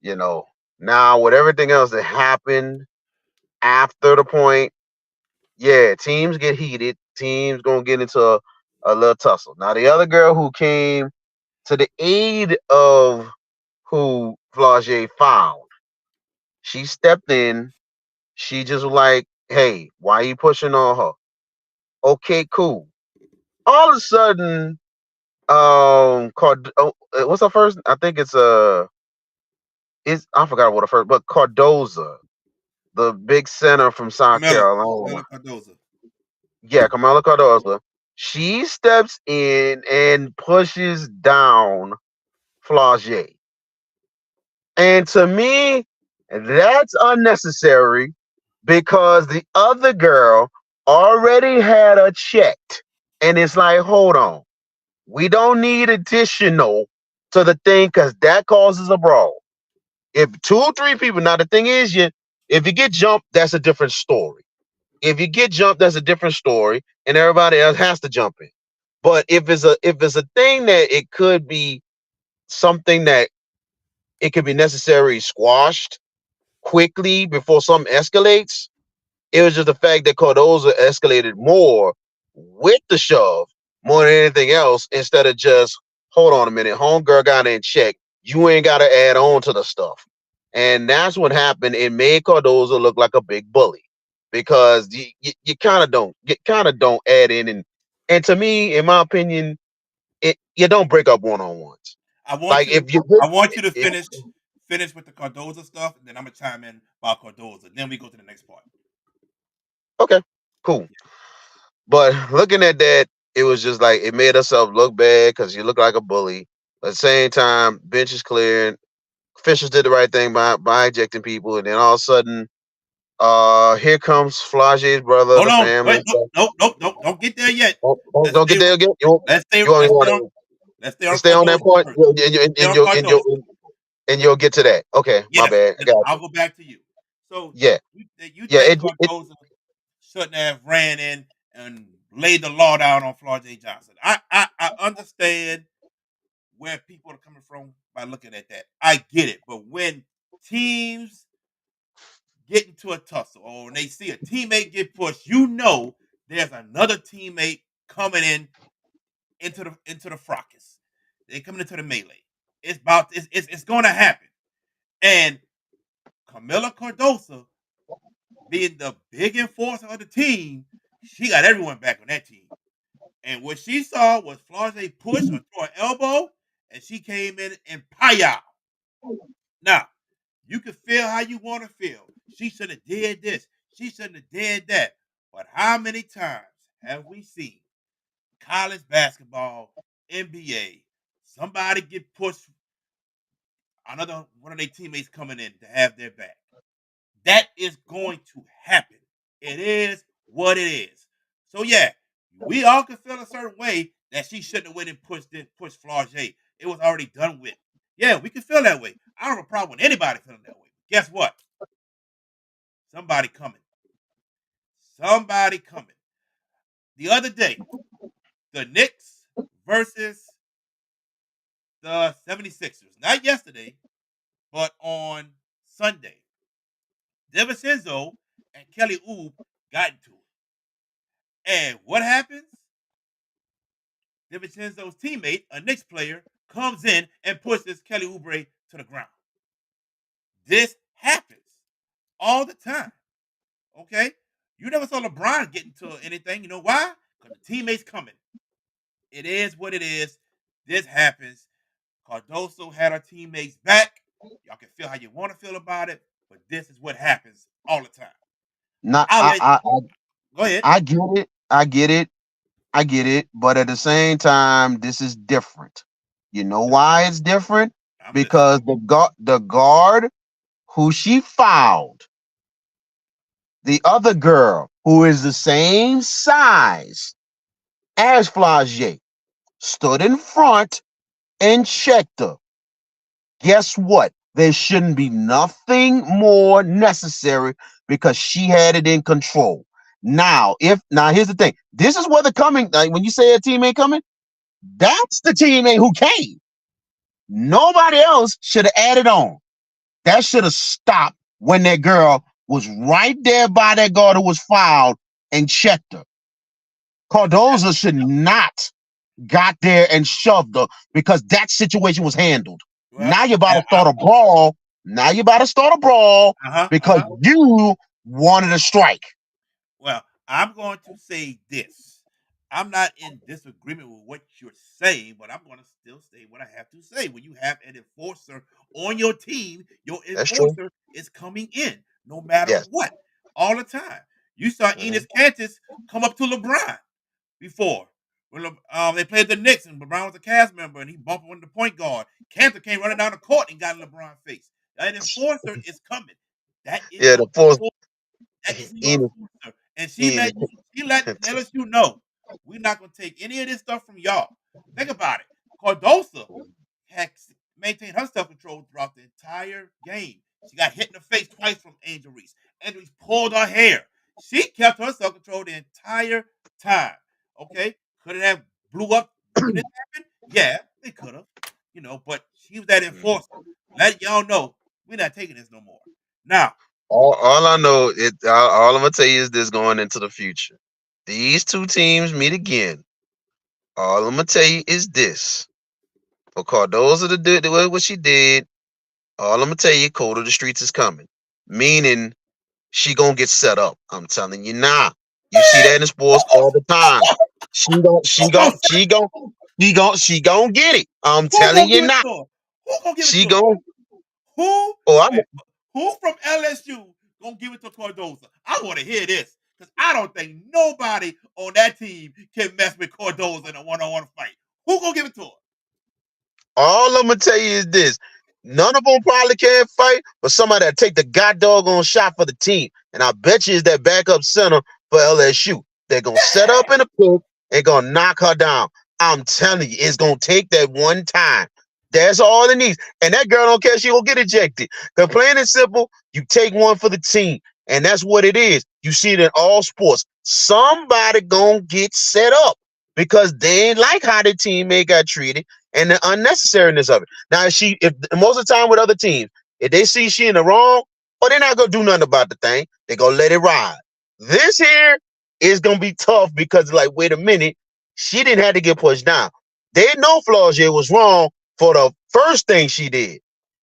Speaker 3: You know. Now with everything else that happened after the point, yeah, teams get heated. Teams gonna get into a little tussle. Now the other girl who came to the aid of who Flaugier found, she stepped in. She just was like, "Hey, why you pushing on her?" Okay, cool. All of a sudden, what's her first? I think it's I forgot what her first, but Cardoza, the big center from South
Speaker 1: Camilla
Speaker 3: Carolina.
Speaker 1: Cardoza.
Speaker 3: Yeah, Kamala Cardoza. She steps in and pushes down Flaugier. And to me, that's unnecessary because the other girl already had a checked. And it's like, hold on. We don't need additional to the thing because that causes a brawl. If two or three people, now the thing is, if you get jumped, that's a different story. If you get jumped, that's a different story, and everybody else has to jump in. But if it's a thing that it could be something that it could be necessary squashed quickly before something escalates. It was just the fact that Cardoza escalated more with the shove more than anything else instead of just hold on a minute, homegirl got in check. You ain't got to add on to the stuff, and that's what happened. It made Cardoza look like a big bully because you kind of don't add in and to me, in my opinion, you don't break up one on ones.
Speaker 1: I want
Speaker 3: Like
Speaker 1: you to.
Speaker 3: if you
Speaker 1: I want you to
Speaker 3: if
Speaker 1: finish with the Cardoza stuff, and then I'm gonna chime in about Cardoza. Then we go to the next part.
Speaker 3: okay, cool. But looking at that, it was just like it made herself look bad because you look like a bully. At the same time, bench is clearing. Officials did the right thing by ejecting people, and then all of a sudden, here comes Flagey's brother,
Speaker 1: Hold
Speaker 3: the
Speaker 1: on.
Speaker 3: family.
Speaker 1: Wait. Nope. Nope. Nope. Nope. Don't get there yet. Let's
Speaker 3: Don't get
Speaker 1: stay.
Speaker 3: there again. You
Speaker 1: Let's stay.
Speaker 3: you only
Speaker 1: Let's stay
Speaker 3: want
Speaker 1: on. Let's stay
Speaker 3: to
Speaker 1: on
Speaker 3: stay on that
Speaker 1: Cardoza
Speaker 3: point,
Speaker 1: first.
Speaker 3: and,
Speaker 1: Stay
Speaker 3: and
Speaker 1: on
Speaker 3: you and
Speaker 1: Cardoza.
Speaker 3: you and you'll get to that. Okay, my
Speaker 1: Yes.
Speaker 3: bad. I
Speaker 1: Then
Speaker 3: got
Speaker 1: I'll
Speaker 3: you.
Speaker 1: go back to you. So
Speaker 3: Yeah,
Speaker 1: you
Speaker 3: yeah.
Speaker 1: think
Speaker 3: It
Speaker 1: Cardoza shouldn't have ran in and laid the law down on Florida J. Johnson? I understand where people are coming from by looking at that. I get it. But when teams get into a tussle or when they see a teammate get pushed, you know there's another teammate coming in into the fracas. They coming into the melee. It's going to happen. And Camila Cardosa, being the big enforcer of the team, she got everyone back on that team. And what she saw was Flaugier push or throw an elbow, and she came in and paya. Now, you can feel how you want to feel. She should have did this. She shouldn't have did that. But how many times have we seen college basketball, NBA, somebody get pushed, another one of their teammates coming in to have their back? That is going to happen. It is what it is. So yeah, we all can feel a certain way that she shouldn't have went and pushed Flaugier. It was already done with. Yeah, we can feel that way. I don't have a problem with anybody feeling that way. Guess what? Somebody coming. Somebody coming. The other day, the Knicks versus the 76ers. Not yesterday, but on Sunday. DiVincenzo and Kelly Oubre got into it. And what happens? DiVincenzo's teammate, a Knicks player, comes in and pushes Kelly Oubre to the ground. This happens all the time. Okay? You never saw LeBron get into anything. You know why? Because the teammates coming. It is what it is. This happens. Cardoso had our teammates back. Y'all can feel how you want to feel about it, but this is what happens all the time.
Speaker 3: Not,
Speaker 1: I'll let go ahead.
Speaker 3: I get it. I get it. I get it. But at the same time, this is different. You know why it's different?
Speaker 1: I'm listening.
Speaker 3: Because the guard who she fouled, the other girl who is the same size as Flage, stood in front and checked her. Guess what? There shouldn't be nothing more necessary because she had it in control. Now here's the thing. This is where the coming, like when you say a team ain't coming, that's the teammate who came. Nobody else should have added on. That should have stopped when that girl was right there by that guard who was fouled and checked her. Cardoza should not got there and shoved her because that situation was handled.
Speaker 1: Well,
Speaker 3: Now you're about to start a brawl. Now you're about to start a brawl because you wanted a strike.
Speaker 1: Well, I'm going to say this. I'm not in disagreement with what you're saying, but I'm going to still say what I have to say. When you have an enforcer on your team, your
Speaker 3: That's true.
Speaker 1: enforcer is coming in no matter
Speaker 3: Yes.
Speaker 1: what, all the time. You saw Enos Cantus come up to LeBron before. When they played the Knicks and LeBron was a cast member and he bumped one of the point guard. Cantor came running down the court and got in LeBron's face. That enforcer is coming. That is
Speaker 3: Yeah,
Speaker 1: your
Speaker 3: the force.
Speaker 1: enforcer. That is your
Speaker 3: Enos,
Speaker 1: enforcer. And
Speaker 3: Enos.
Speaker 1: she let LSU know we're not gonna take any of this stuff from y'all. Think about it. Cardosa had maintained her self-control throughout the entire game. She got hit in the face twice from Angel Reese. Angel Reese pulled her hair. She kept her self-control the entire time. Okay? Could it have blew up when it happened? Yeah, they could have. But she was that enforcer. Let y'all know we're not taking this no more. Now,
Speaker 3: All I know, all I'm gonna tell you is this going into the future. These two teams meet again. All I'm gonna tell you is this: for Cardoza to do what she did, all I'm gonna tell you, Code of the Streets is coming. Meaning she gonna get set up. I'm telling you now. You see that in sports all the time. She gon' she
Speaker 1: who
Speaker 3: gon'
Speaker 1: gonna,
Speaker 3: she gon' she gon' get it. I'm
Speaker 1: who
Speaker 3: telling
Speaker 1: gonna
Speaker 3: you
Speaker 1: give it
Speaker 3: now.
Speaker 1: to her? Who gonna give it
Speaker 3: She
Speaker 1: to her?
Speaker 3: gon'
Speaker 1: Who?
Speaker 3: oh I'm
Speaker 1: Wait, who from LSU gonna give it to Cardoza? I want to hear this because I don't think nobody on that team can mess with Cardoza in a one-on-one fight. Who gonna give it to her?
Speaker 3: all I'm gonna tell you is this. None of them probably can fight, but somebody that take the god doggone shot for the team. And I bet you is that backup center for LSU. They're gonna set up in a pick and gonna knock her down. I'm telling you, it's gonna take that one time. That's all it needs. And that girl don't care, she will get ejected. Cause plain and simple, you take one for the team. And that's what it is. You see it in all sports. Somebody gonna get set up because they ain't like how the teammate got treated and the unnecessariness of it. Now, if most of the time with other teams, if they see she in the wrong, or they're not gonna do nothing about the thing, they gonna let it ride. This here is gonna be tough because, like, wait a minute, she didn't have to get pushed down. They know Flaugier was wrong for the first thing she did,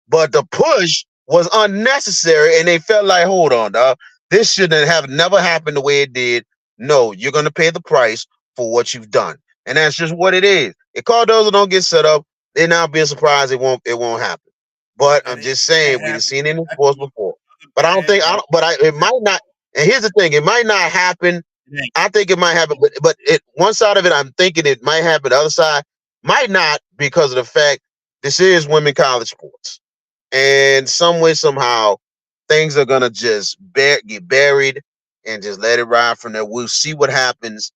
Speaker 3: but the push was unnecessary, and they felt like, hold on, dog, this shouldn't have never happened the way it did. No, you're gonna pay the price for what you've done, and that's just what it is. If Cardozo don't get set up, then I'll be surprised it won't happen. But
Speaker 1: And
Speaker 3: I'm
Speaker 1: it
Speaker 3: just saying we've
Speaker 1: happened
Speaker 3: seen it in sports
Speaker 1: exactly
Speaker 3: before.
Speaker 1: another
Speaker 3: But I don't
Speaker 1: bad
Speaker 3: think I
Speaker 1: loss.
Speaker 3: don't. But it might not. And here's the thing: it might not happen.
Speaker 1: It ain't.
Speaker 3: I think it might happen, but one side of it, I'm thinking it might happen. The other side might not because of the fact this is women college sports, and some way somehow things are gonna just get buried and just let it ride from there. We'll see what happens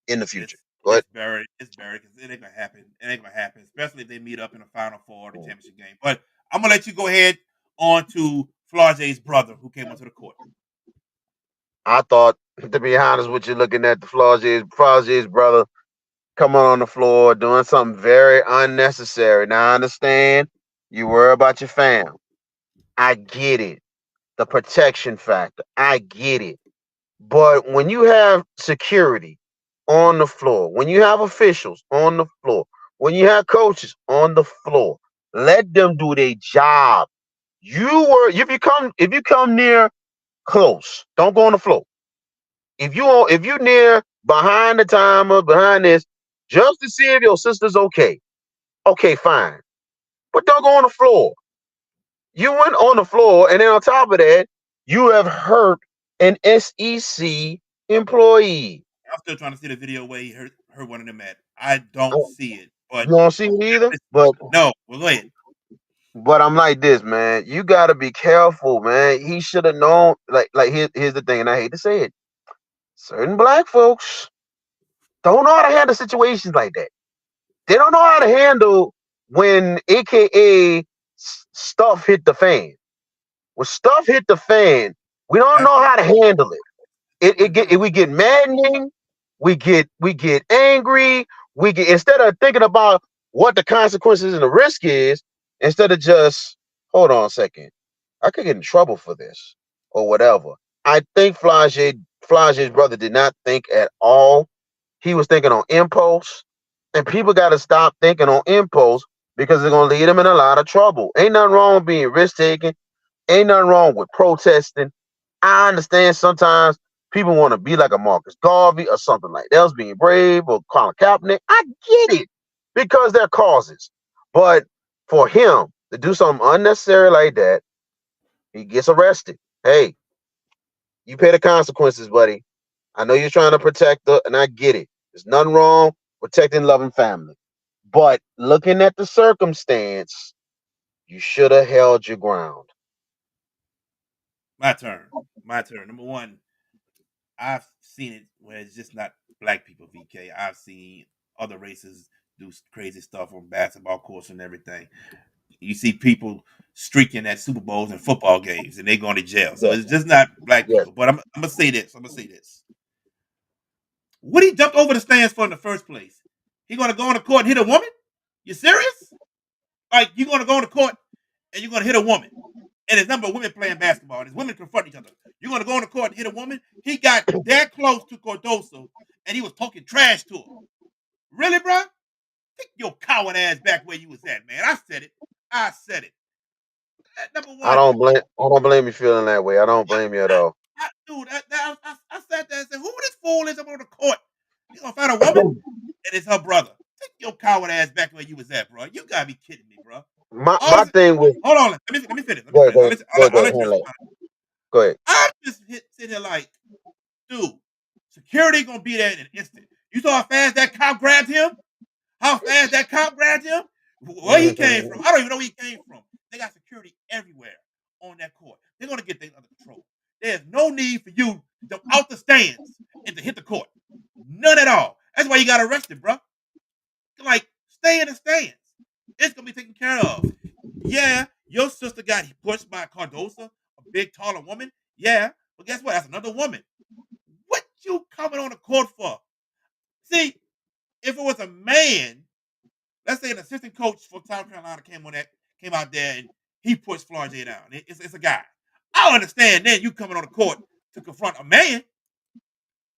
Speaker 3: in the future.
Speaker 1: It's
Speaker 3: But
Speaker 1: it's buried. It's buried because it ain't gonna happen. It ain't gonna happen, especially if they meet up in the Final Four or the championship game. But I'm gonna let you go ahead on to Flage's brother who came onto the court.
Speaker 3: I thought, to be honest with you, looking at the Flage's brother coming on the floor doing something very unnecessary. Now I understand you worry about your fam. I get it. The protection factor. I get it. But when you have security on the floor, when you have officials on the floor, when you have coaches on the floor, let them do their job. If you come near close, don't go on the floor. If you near behind the timer, behind this, just to see if your sister's okay. Okay, fine. But don't go on the floor. You went on the floor, and then on top of that, you have hurt an SEC employee.
Speaker 1: I'm still trying to see the video where he hurt one of them at. I don't
Speaker 3: Oh,
Speaker 1: see it,
Speaker 3: you
Speaker 1: but
Speaker 3: don't see it either,
Speaker 1: no. Well, go ahead.
Speaker 3: but I'm like this, man. You gotta be careful, man. He should have known. Here's the thing, and I hate to say it. Certain black folks don't know how to handle situations like that. They don't know how to handle when AKA stuff hit the fan. When stuff hit the fan, we don't
Speaker 1: That's
Speaker 3: know
Speaker 1: true.
Speaker 3: how to handle it.
Speaker 1: That's true.
Speaker 3: We get maddening, we get angry, we get instead of thinking about what the consequences and the risk is, instead of just hold on a second, I could get in trouble for this or whatever. I think Flage's brother did not think at all. He was thinking on impulse, and people got to stop thinking on impulse because it's gonna lead them in a lot of trouble. Ain't nothing wrong with being risk taking. Ain't nothing wrong with protesting. I understand sometimes people want to be like a Marcus Garvey or something like that, else being brave or Colin Kaepernick. I get it because they're causes. But for him to do something unnecessary like that, he gets arrested. Hey, you pay the consequences, buddy. I know you're trying to protect her, and I get it. There's nothing wrong protecting loving family. But looking at the circumstance, you should have held your ground.
Speaker 1: My turn. My turn. Number one, I've seen it where it's just not black people. VK. I've seen other races do crazy stuff on basketball courts and everything. You see people streaking at Super Bowls and football games, and they going to jail. So
Speaker 3: Yes,
Speaker 1: it's just not black
Speaker 3: yes.
Speaker 1: people. But I'm gonna say this. I'm gonna say this. What he jumped over the stands for in the first place? He gonna go on the court and hit a woman? You serious? Like you gonna go on the court and you're gonna hit a woman? And there's a number of women playing basketball, and there's women confront each other. You're gonna go on the court and hit a woman? He got that close to Cardoso, and he was talking trash to her. Really, bro? Take your coward ass back where you was at, man. I said it. I said it. Number one,
Speaker 3: I don't blame you feeling that way. I don't
Speaker 1: I,
Speaker 3: blame you at all.
Speaker 1: dude, I sat there and said, who this fool is up on the court? You gonna find a woman? And it's her brother. Take your coward ass back where you was at, bro. You gotta be kidding me, bro.
Speaker 3: My thing with
Speaker 1: Hold on, let me finish. Let me
Speaker 3: go ahead,
Speaker 1: finish.
Speaker 3: go ahead,
Speaker 1: I'll let you
Speaker 3: handle it.
Speaker 1: respond.
Speaker 3: Go ahead.
Speaker 1: I'm just sitting here like, dude, security gonna be there in an instant. You saw how fast that cop grabbed him? How fast that cop grabbed him? Where he came from? I don't even know where he came from. They got security everywhere on that court. They're gonna get things under control. There's no need for you to jump out the stands and to hit the court. None at all. That's why you got arrested, bro. Like, stay in the stands. It's gonna be taken care of. Yeah, your sister got pushed by Cardosa, a big, taller woman. Yeah, but guess what? That's another woman. What you coming on the court for? See, if it was a man, let's say an assistant coach for South Carolina came out there and he pushed Florida down. It's a guy. I understand then you coming on the court to confront a man,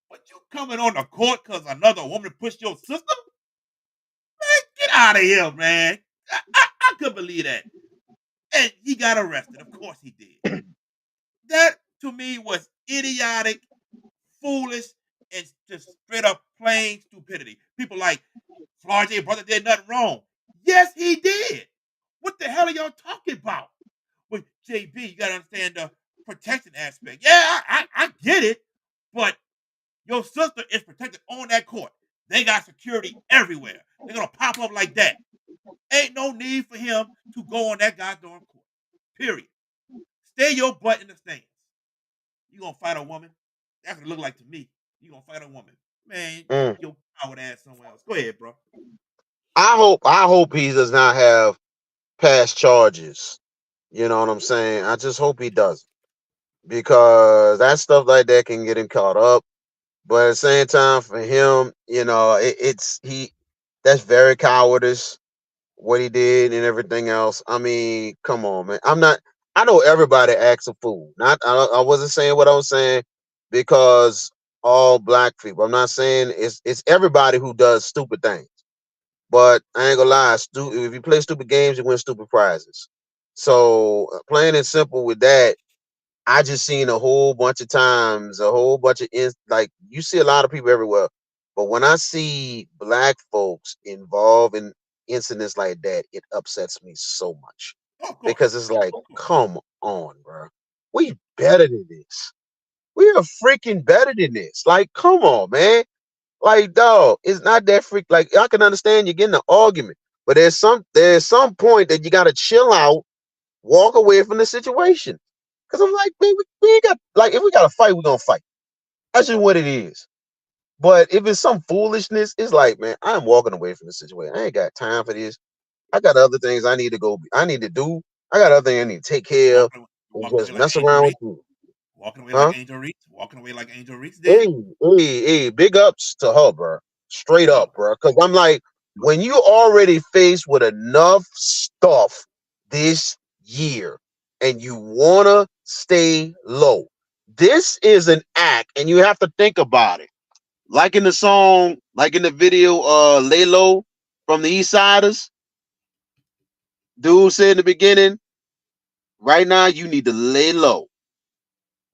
Speaker 1: but you coming on the court because another woman pushed your sister? Man, get out of here, man. I couldn't believe that. And he got arrested. Of course he did. That to me was idiotic, foolish, and just straight up plain stupidity. People like Florida brother did nothing wrong. Yes, he did. What the hell are y'all talking about? With JB, you gotta understand the protection aspect. Yeah, I get it, but your sister is protected on that court. They got security everywhere. They're gonna pop up like that. Ain't no need for him to go on that goddamn court. Period. Stay your butt in the stands. You gonna fight a woman? That's what it look like to me. You gonna fight a woman? Man, take
Speaker 3: Mm.
Speaker 1: your coward ass somewhere else. Go ahead, bro.
Speaker 3: I hope he does not have past charges. You know what I'm saying? I just hope he does. because that stuff like that can get him caught up. But at the same time, for him, it's he that's very cowardice what he did and everything else. I mean, come on, man. I'm not. I know everybody acts a fool. Not. I wasn't saying what I was saying because all black people. I'm not saying it's everybody who does stupid things. But I ain't gonna lie. If you play stupid games, you win stupid prizes. So plain and simple with that, I just seen a whole bunch of times, a whole bunch of like you see a lot of people everywhere, but when I see black folks involved in incidents like that, it upsets me so much
Speaker 1: Oh, of
Speaker 3: because
Speaker 1: course.
Speaker 3: it's like,
Speaker 1: Of course.
Speaker 3: come on, bro, we better than this. We are freaking better than this. Like, come on, man. Like, dog, it's not that freak. Like, I can understand you getting an argument, but there's some point that you gotta chill out, walk away from the situation. Cause I'm like, man, we ain't got like if we gotta fight, we're gonna fight. That's just what it is. But if it's some foolishness, it's like, man, I'm walking away from the situation. I ain't got time for this. I got other things I need to go. I need to do. I got other things I need to take care of. And
Speaker 1: Walking away
Speaker 3: just
Speaker 1: like
Speaker 3: mess
Speaker 1: Angel
Speaker 3: around with
Speaker 1: Reese.
Speaker 3: you,
Speaker 1: Walking away
Speaker 3: huh?
Speaker 1: like Angel Reese. Walking away like Angel Reese did.
Speaker 3: Hey, hey, big ups to her, bro. Straight
Speaker 1: Yeah.
Speaker 3: up, bro. Cause I'm like, when you already faced with enough stuff this year and you wanna stay low, this is an act, and you have to think about it. Like in the song, like in the video, Lay Low from the East Siders, dude said in the beginning, right now you need to lay low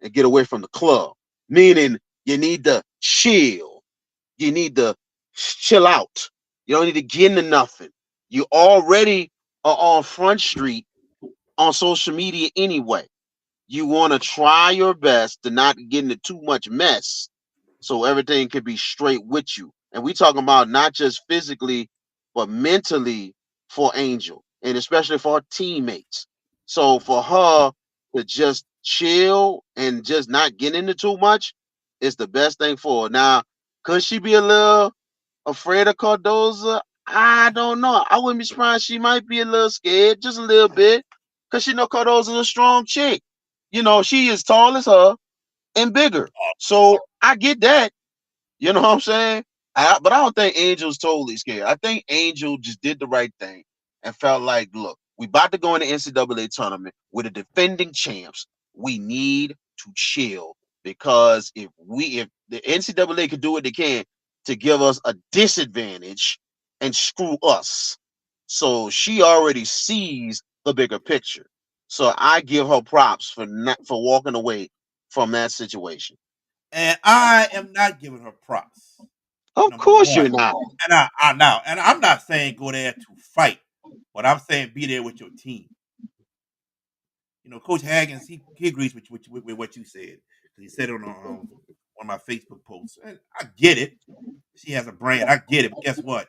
Speaker 3: and get away from the club. Meaning you need to chill. You need to chill out. You don't need to get into nothing. You already are on Front Street on social media anyway. You want to try your best to not get into too much mess so everything can be straight with you. And we talking about not just physically, but mentally for Angel and especially for her teammates. So for her to just chill and just not get into too much is the best thing for her. Now, could she be a little afraid of Cardoza? I don't know. I wouldn't be surprised. She might be a little scared, just a little bit, because she know Cardoza's a strong chick. She is tall as her and bigger. So I get that. You know what I'm saying? But I don't think Angel's totally scared. I think Angel just did the right thing and felt like, look, we about to go in the NCAA tournament with the defending champs. We need to chill because if the NCAA could do what they can to give us a disadvantage and screw us, so she already sees the bigger picture. So I give her props for walking away from that situation.
Speaker 1: And I am not giving her props.
Speaker 3: Of
Speaker 1: Number
Speaker 3: course
Speaker 1: one.
Speaker 3: you're not.
Speaker 1: And I'm not saying go there to fight, but I'm saying be there with your team. Coach Haggins, he agrees with what you said. He said it on one of my Facebook posts. And I get it. She has a brand. I get it. But guess what?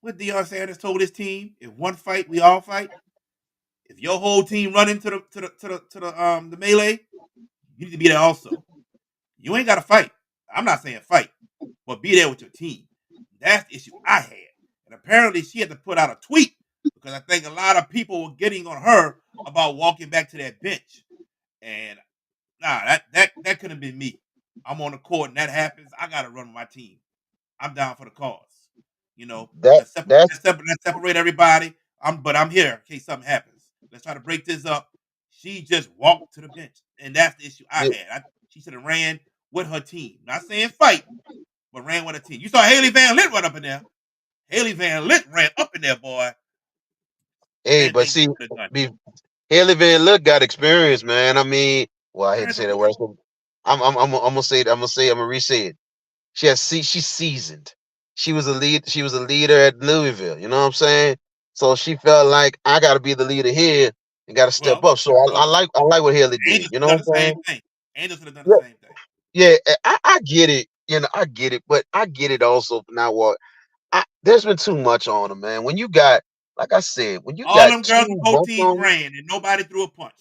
Speaker 1: What Deion Sanders told his team: if one fight, we all fight. If your whole team run into the melee, you need to be there also. You ain't got to fight. I'm not saying fight, but be there with your team. That's the issue I had. And apparently she had to put out a tweet because I think a lot of people were getting on her about walking back to that bench. And that couldn't have been me. I'm on the court and that happens. I got to run with my team. I'm down for the cause.
Speaker 3: That that's
Speaker 1: Let's separate everybody. But I'm here in case something happens. Let's try to break this up. She just walked to the bench, and that's the issue I
Speaker 3: the-
Speaker 1: had. She should have ran with her team. Not saying fight, but ran with her team. You saw Haley Van Lint run up in there. Haley Van Lint ran up in there, boy.
Speaker 3: hey,
Speaker 1: Same
Speaker 3: but
Speaker 1: thing she
Speaker 3: see,
Speaker 1: could have done.
Speaker 3: Haley Van Look got experience, man. I mean, well, I hate to
Speaker 1: Experience,
Speaker 3: say
Speaker 1: of
Speaker 3: that word.
Speaker 1: course.
Speaker 3: So I'm gonna say it. I'm gonna re-say it. She's seasoned. She was a leader at Louisville. You know what I'm saying? So she felt like I got to be the leader here and got to step
Speaker 1: Well,
Speaker 3: up. So
Speaker 1: well,
Speaker 3: I like what Haley did.
Speaker 1: Angels
Speaker 3: You
Speaker 1: could have
Speaker 3: know
Speaker 1: done
Speaker 3: what
Speaker 1: the
Speaker 3: I'm
Speaker 1: same
Speaker 3: saying?
Speaker 1: thing. Angels could have done the
Speaker 3: Yeah,
Speaker 1: same thing.
Speaker 3: yeah. I get it. I get it, but I get it also. Now what? There's been too much on them, man. When you got, like I said, when you
Speaker 1: All
Speaker 3: got
Speaker 1: them girls on
Speaker 3: too
Speaker 1: both
Speaker 3: much
Speaker 1: teams
Speaker 3: on,
Speaker 1: ran, and nobody threw a punch.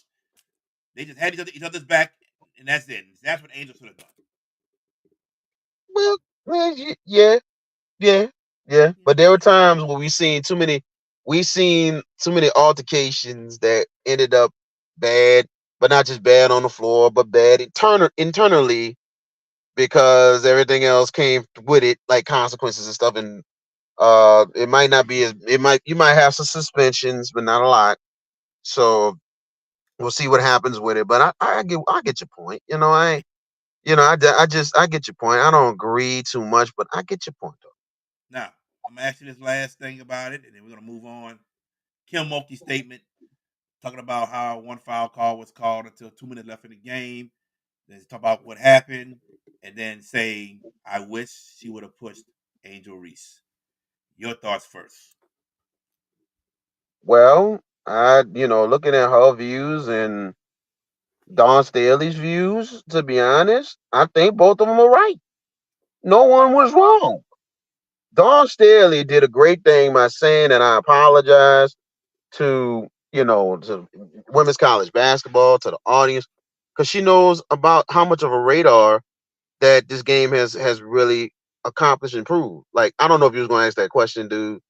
Speaker 1: They just had each other's back, and that's it. That's what Angels should have done.
Speaker 3: well, yeah, yeah, yeah. But there were times where we seen too many altercations that ended up bad. but not just bad on the floor, but bad internally because everything else came with it, like consequences and stuff. And it might not be as it might you might have some suspensions, but not a lot. So we'll see what happens with it. But I get your point. I get your point. I don't agree too much, but I get your point though.
Speaker 1: Now, I'm gonna ask you this last thing about it, and then we're gonna move on. Kim Mulkey's statement talking about how one foul call was called until 2 minutes left in the game. Then talk about what happened, and then saying, "I wish she would have pushed Angel Reese." Your thoughts first.
Speaker 3: Well, looking at her views and Don Staley's views, to be honest, I think both of them are right. No one was wrong. Don Staley did a great thing by saying, and I apologize to women's college basketball, to the audience, because she knows about how much of a radar that this game has really accomplished and proved. Like, I don't know if you was going to ask that question, dude,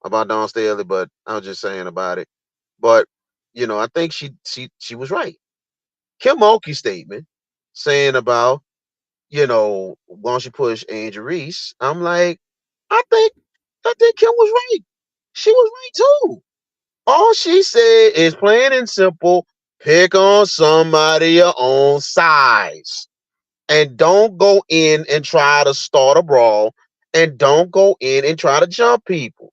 Speaker 3: about Don Staley, but I was just saying about it. But I think she was right. Kim Mulkey's statement saying about why don't you push Angel Reese? I'm like, I think Kim was right. She was right too. All she said is plain and simple, pick on somebody your own size. And don't go in and try to start a brawl. And don't go in and try to jump people.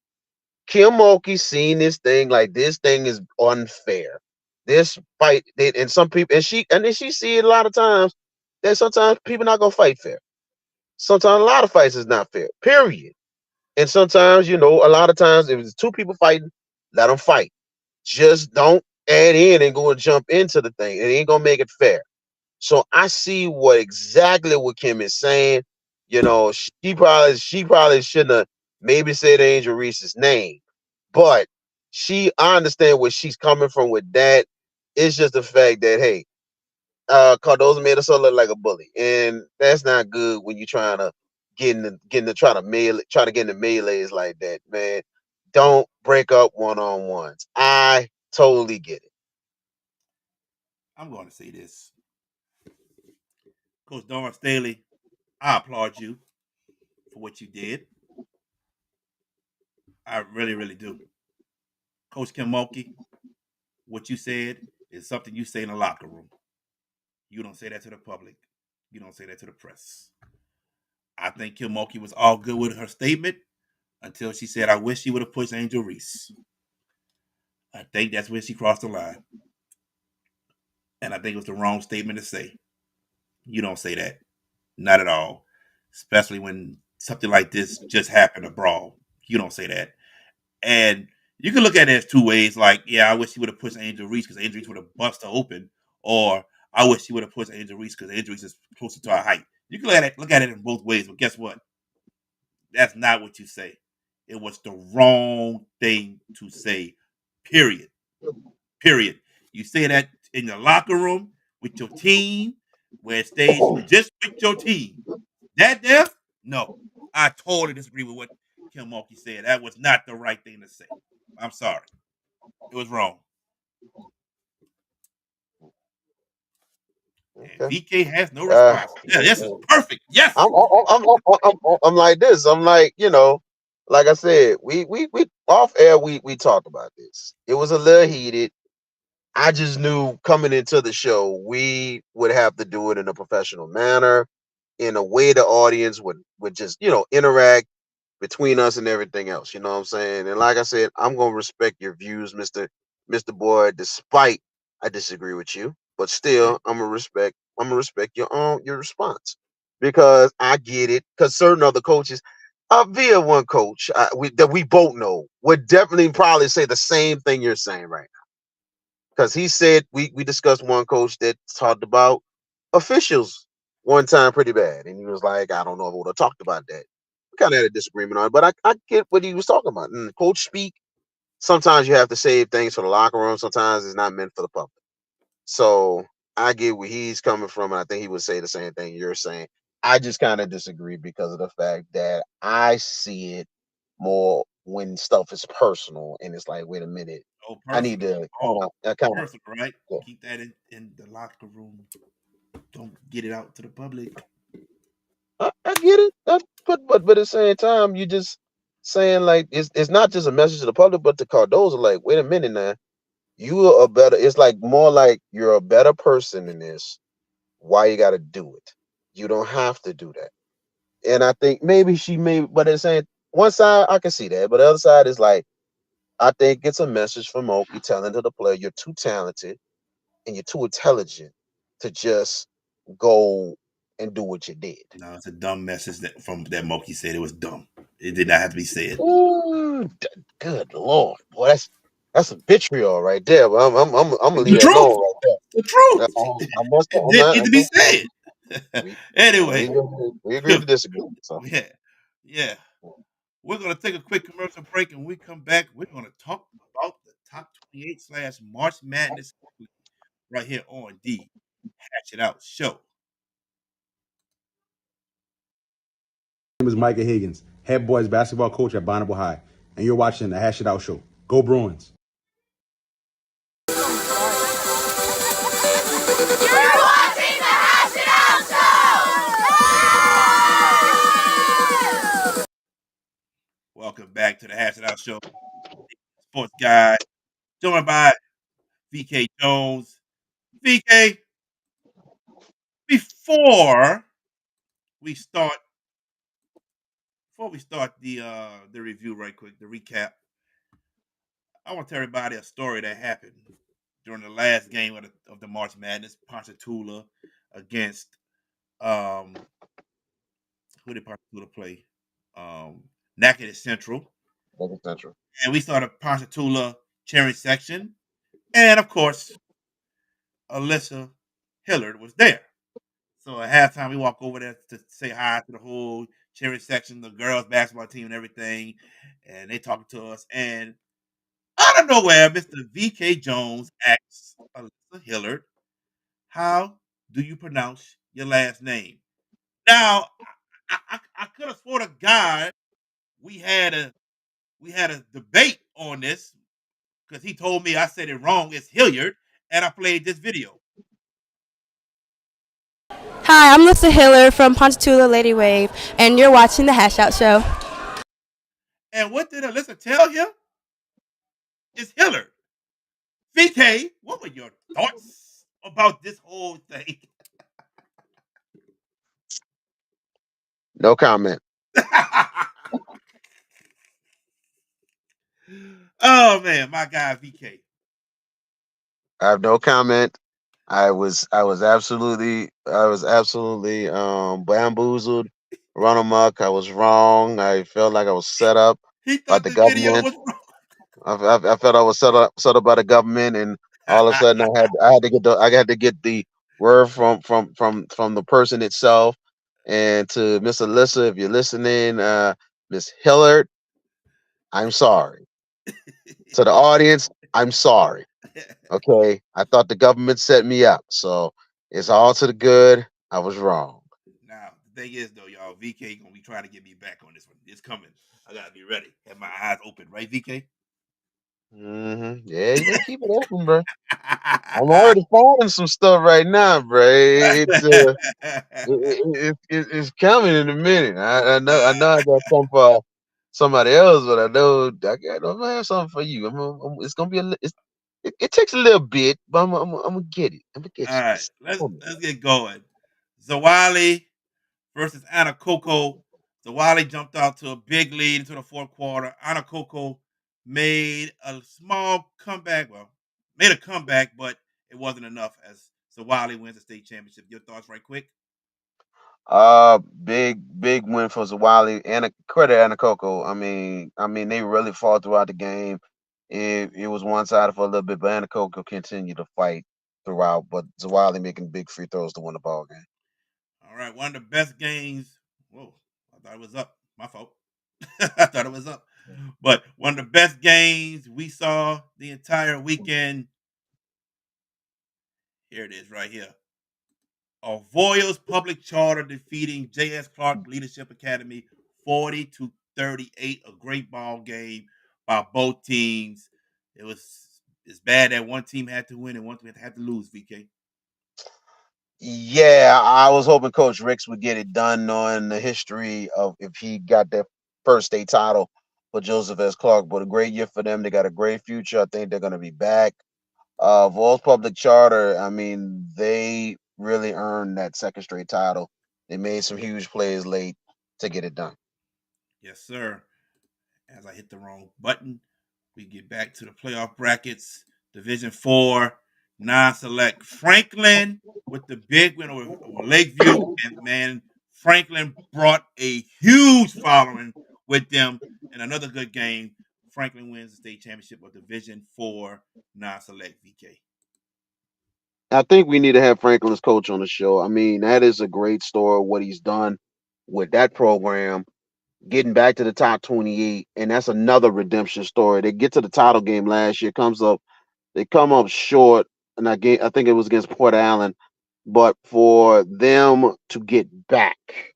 Speaker 3: Kim Mulkey seen this thing like this thing is unfair. This fight, and some people, and then she see it a lot of times that sometimes people not gonna fight fair. Sometimes a lot of fights is not fair. Period. And sometimes, a lot of times, if it's two people fighting, let them fight. Just don't add in and go and jump into the thing. It ain't gonna make it fair. So I see what Kim is saying. She probably shouldn't have maybe said Angel Reese's name, but I understand where she's coming from with that. It's just the fact that, hey, Cardozo made us all look like a bully, and that's not good when you're trying to try to get in the melees like that, man. Don't break up one-on-ones. I totally get it.
Speaker 1: I'm going to say this, Coach Dawn Staley. I applaud you for what you did. I really, really do. Coach Kim Mulkey, what you said is something you say in the locker room. You don't say that to the public. You don't say that to the press. I think Kim Mulkey was all good with her statement until she said, "I wish she would have pushed Angel Reese." I think that's where she crossed the line, and I think it was the wrong statement to say. You don't say that, not at all, especially when something like this just happened, a brawl. You don't say that, and you can look at it as two ways. Like, yeah, I wish she would have pushed Angel Reese because Angel Reese would have bust her open, or I wish she would have pushed Angel Reese because Angel Reese is closer to her height. You can look at it in both ways, but guess what? That's not what you say. It was the wrong thing to say. Period. Period. You say that in your locker room with your team, where it stays just with your team. That there, no. I totally disagree with what Kim Mulkey said. That was not the right thing to say. I'm sorry. It was wrong. And
Speaker 3: Okay.
Speaker 1: VK has no
Speaker 3: Uh,
Speaker 1: response. Yeah, this is perfect. Yes.
Speaker 3: I'm like this. I'm like, like I said, we off air we talked about this. It was a little heated. I just knew coming into the show we would have to do it in a professional manner, in a way the audience would just interact between us and everything else. You know what I'm saying? And like I said, I'm gonna respect your views, Mister Boyd, despite I disagree with you, but
Speaker 1: Okay.
Speaker 3: still I'm gonna respect your response because I get it. Because certain other coaches, via one coach that we both know would definitely probably say the same thing you're saying right now. Because he said we discussed one coach that talked about officials one time pretty bad, and he was like, I don't know if we would have talked about that. We kind of had a disagreement on it, but I get what he was talking about. And coach speak, sometimes you have to save things for the locker room. Sometimes it's not meant for the public. So I get where he's coming from, and I think he would say the same thing you're saying. I just kind of disagree because of the fact that I see it more when stuff is personal, and it's like, wait a minute,
Speaker 1: Oh,
Speaker 3: I need
Speaker 1: personal.
Speaker 3: to
Speaker 1: Oh,
Speaker 3: kind of.
Speaker 1: personal, right? Keep that in the locker room. Don't get it out to the public.
Speaker 3: I get it. But at the same time, you just saying like it's not just a message to the public, but to Cardozo. Like, wait a minute now, you are a better. It's like more like you're a better person in this. Why you got to do it? You don't have to do that. And I think maybe she may, but it's saying one side I can see that, but the other side is like I think it's a message from Oki telling to the player you're too talented and you're too intelligent to just go and do what you did.
Speaker 1: No, it's a dumb message that Moki said. It was dumb. It did not have to be said.
Speaker 3: Ooh, good lord, boy, that's some vitriol right there. But I'm gonna
Speaker 1: The
Speaker 3: leave that
Speaker 1: truth.
Speaker 3: alone right there.
Speaker 1: The truth.
Speaker 3: I must.
Speaker 1: It did need to be said.
Speaker 3: We
Speaker 1: Anyway,
Speaker 3: we agree to disagree. So
Speaker 1: yeah, yeah. We're gonna take a quick commercial break, and when we come back, we're gonna talk about the top 28 slash March Madness right here on the Hatch It Out Show.
Speaker 6: My name is Micah Higgins, head boys basketball coach at Bonneville High, and you're watching the Hash It Out Show. Go Bruins!
Speaker 2: You're watching the Hash It Out Show!
Speaker 1: Welcome back to the Hatch It Out Show. Sports guy, joined by VK Jones. VK, before we start the review right quick, the recap, I want to tell everybody a story that happened during the last game of the March Madness, Ponchatoula against who did Ponchatoula play? Natchitoches Central.
Speaker 3: that's central.
Speaker 1: And we saw the Ponchatoula cheering section. And of course, Alyssa Hillard was there. So at halftime, we walk over there to say hi to the whole cheering section, the girls' basketball team, and everything. And they talking to us. And out of nowhere, Mr. VK Jones asks Alyssa Hillard, "How do you pronounce your last name?" Now, I could have sworn to God we had a debate on this because he told me I said it wrong. It's Hilliard, and I played this video.
Speaker 7: Hi, I'm Lisa Hiller from Ponchatoula Lady Wave, and you're watching the Hash Out Show.
Speaker 1: And what did Alyssa tell him? It's Hillard. VK, what were your thoughts about this whole thing?
Speaker 3: No comment.
Speaker 1: Oh man, my guy VK.
Speaker 3: I have no comment. I was absolutely bamboozled, run amok. I was wrong. I felt like I was set up
Speaker 1: He
Speaker 3: by
Speaker 1: thought
Speaker 3: the
Speaker 1: the video
Speaker 3: government.
Speaker 1: was wrong.
Speaker 3: I felt I was set up by the government, and all of a sudden I had to get the word from the person itself. And to Miss Alyssa, if you're listening, Miss Hillard, I'm sorry. To the audience, I'm sorry. Okay, I thought the government set me up, so it's all to the good. I was wrong.
Speaker 1: Now, the thing is though, y'all, VK gonna be trying to get me back on this one. It's coming. I gotta be ready. Have my eyes open, right, VK?
Speaker 3: Yeah, you better keep it open, bro. I'm already finding some stuff right now, bro. It's coming in a minute. I know I got some for somebody else, but I know I'm gonna have something for you. It's gonna be it takes a little bit, but I'm gonna get it. I'm gonna
Speaker 1: All
Speaker 3: get you.
Speaker 1: right,
Speaker 3: It's coming.
Speaker 1: let's get going. Zawali versus Anna Coco. Zawali jumped out to a big lead into the fourth quarter. Anna Coco made a small comeback. Well, made a comeback, but it wasn't enough as Zawali wins the state championship. Your thoughts, right quick?
Speaker 3: Big win for Zawali and a credit and a Coco. I mean, they really fought throughout the game. It was one sided for a little bit, but Anacoko continued to fight throughout. But Zawali making big free throws to win the ball game.
Speaker 1: All right, one of the best games. Whoa, I thought it was up. My fault. I thought it was up. But one of the best games we saw the entire weekend. Here it is, right here. Avoyos Public Charter defeating J.S. Clark Leadership Academy 40-38. A great ball game by both teams. It was It's bad that one team had to win and one team had to lose. VK.
Speaker 3: Yeah, I was hoping Coach Ricks would get it done, knowing the history of if he got that first state title for Joseph S. Clark. But a great year for them. They got a great future. I think they're going to be back. Vols Public Charter, I mean, they really earned that second straight title. They made some huge plays late to get it done.
Speaker 1: Yes, sir. As I hit the wrong button, we get back to the playoff brackets. Division 4, non-select. Franklin with the big win over Lakeview, and man, Franklin brought a huge following with them. And another good game. Franklin wins the state championship of Division 4 non-select. VK.
Speaker 3: I think we need to have Franklin's coach on the show. I mean, that is a great story, what he's done with that program, getting back to the top 28. And that's another redemption story. They get to the title game last year, they come up short, and I think it was against Port Allen. But for them to get back,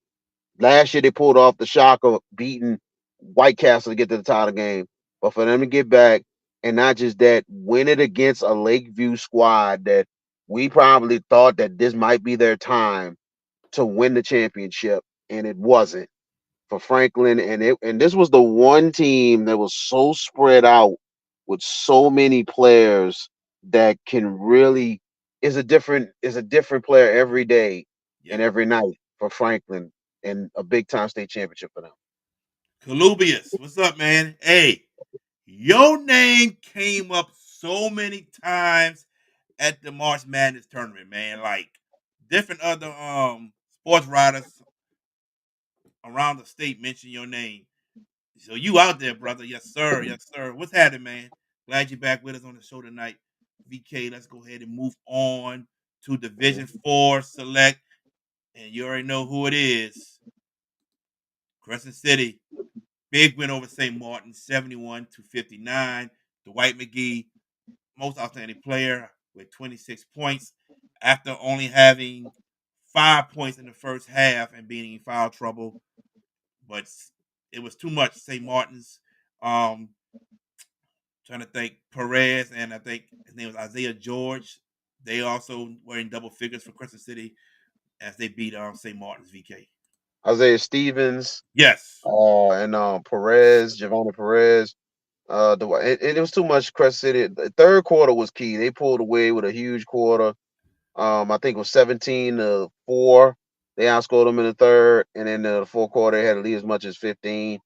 Speaker 3: last year they pulled off the shock of beating White Castle to get to the title game. But for them to get back, and not just that, win it against a Lakeview squad that we probably thought that this might be their time to win the championship, and it wasn't for Franklin. And this was the one team that was so spread out with so many players that can really is a different player every day and
Speaker 1: Yep.
Speaker 3: every night for Franklin, and a big time state championship for them.
Speaker 1: Colubius, what's up, man? Hey, your name came up so many times at the Marsh Madness tournament, man. Like different other sports writers around the state mention your name. So you out there, brother? Yes, sir. Yes, sir. What's happening, man? Glad you're back with us on the show tonight. VK, let's go ahead and move on to Division 4 select. And you already know who it is. Crescent City. Big win over St. Martin, 71-59. Dwight McGee, most outstanding player with 26 points after only having 5 points in the first half and being in foul trouble. But it was too much. St. Martin's, trying to think, Perez, and I think his name was Isaiah George. They also were in double figures for Crescent City as they beat St. Martin's. VK.
Speaker 3: Isaiah Stevens,
Speaker 1: Yes.
Speaker 3: and Perez, Giovanni Perez. It was too much. Crest City. The third quarter was key. They pulled away with a huge quarter. I think it was 17-4. They outscored them in the third, and in the fourth quarter, they had to lead as much as 15.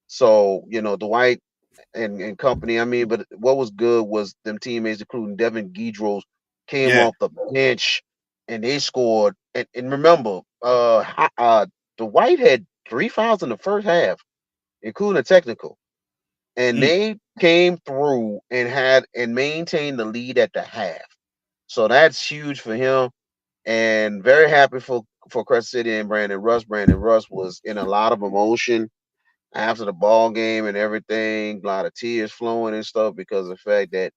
Speaker 3: So, Dwight and company. I mean, but what was good was them teammates, including Devin Guidros, came
Speaker 1: Yeah.
Speaker 3: off the bench and they scored. And remember, Dwight had 3 fouls in the first half, including a technical, and
Speaker 1: Mm.
Speaker 3: they came through and maintained the lead at the half. So that's huge for him, and very happy for Crest City and Brandon Russ. Brandon Russ was in a lot of emotion after the ball game and everything, a lot of tears flowing and stuff because of the fact that,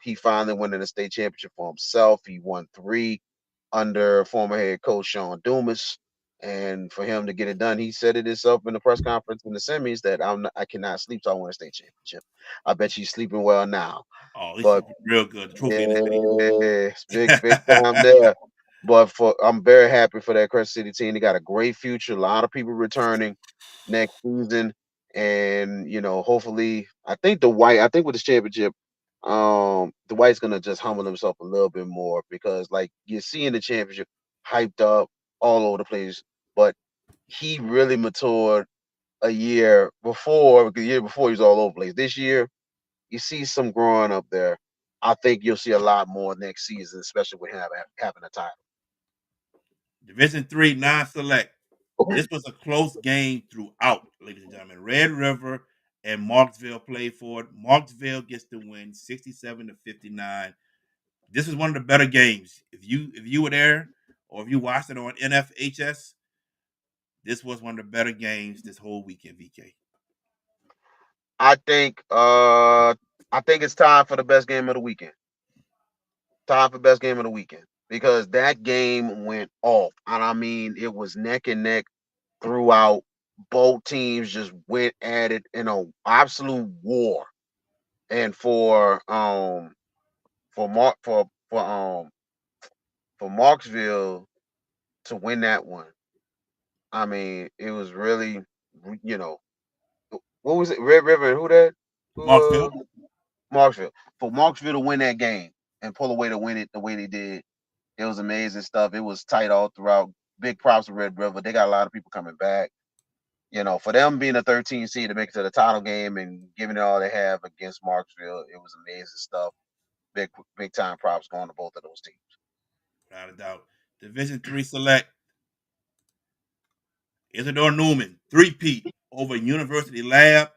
Speaker 3: he finally won the state championship for himself. He won three under former head coach Sean Dumas. And for him to get it done, he said it himself in the press conference in the semis that I cannot sleep till I win a state championship. I bet she's sleeping well now.
Speaker 1: Oh, he's
Speaker 3: But
Speaker 1: sleeping real good. The trophy in his
Speaker 3: yeah, it's big
Speaker 1: face.
Speaker 3: time there. But I'm very happy for that Crescent City team. They got a great future. A lot of people returning next season, and hopefully, I think with this championship, the White's gonna just humble himself a little bit more because, like, you're seeing the championship hyped up all over the place, but he really matured a year before. Because the year before he was all over the place. This year, you see some growing up there. I think you'll see a lot more next season, especially with him having a title.
Speaker 1: Division 3 non-select. This was a close game throughout, ladies and gentlemen. Red River and Marksville played for it. Marksville gets the win, 67-59. This is one of the better games. If you were there or if you watched it on NFHS, this was one of the better games this whole weekend. VK.
Speaker 3: I think I think it's time for the best game of the weekend. Time for best game of the weekend because that game went off, and I mean it was neck and neck throughout. Both teams just went at it in a absolute war. and for Mark for Marksville to win that one, I mean, it was really, you know, what was it? Red River and who that? Who
Speaker 1: Marksville.
Speaker 3: Marksville. For Marksville to win that game and pull away to win it the way they did, it was amazing stuff. It was tight all throughout. Big props to Red River. They got a lot of people coming back. For them being a 13 seed to make it to the title game and giving it all they have against Marksville, it was amazing stuff. Big time props going to both of those teams.
Speaker 1: Without a doubt. Division three select Isidore Newman, three-peat over University Lab.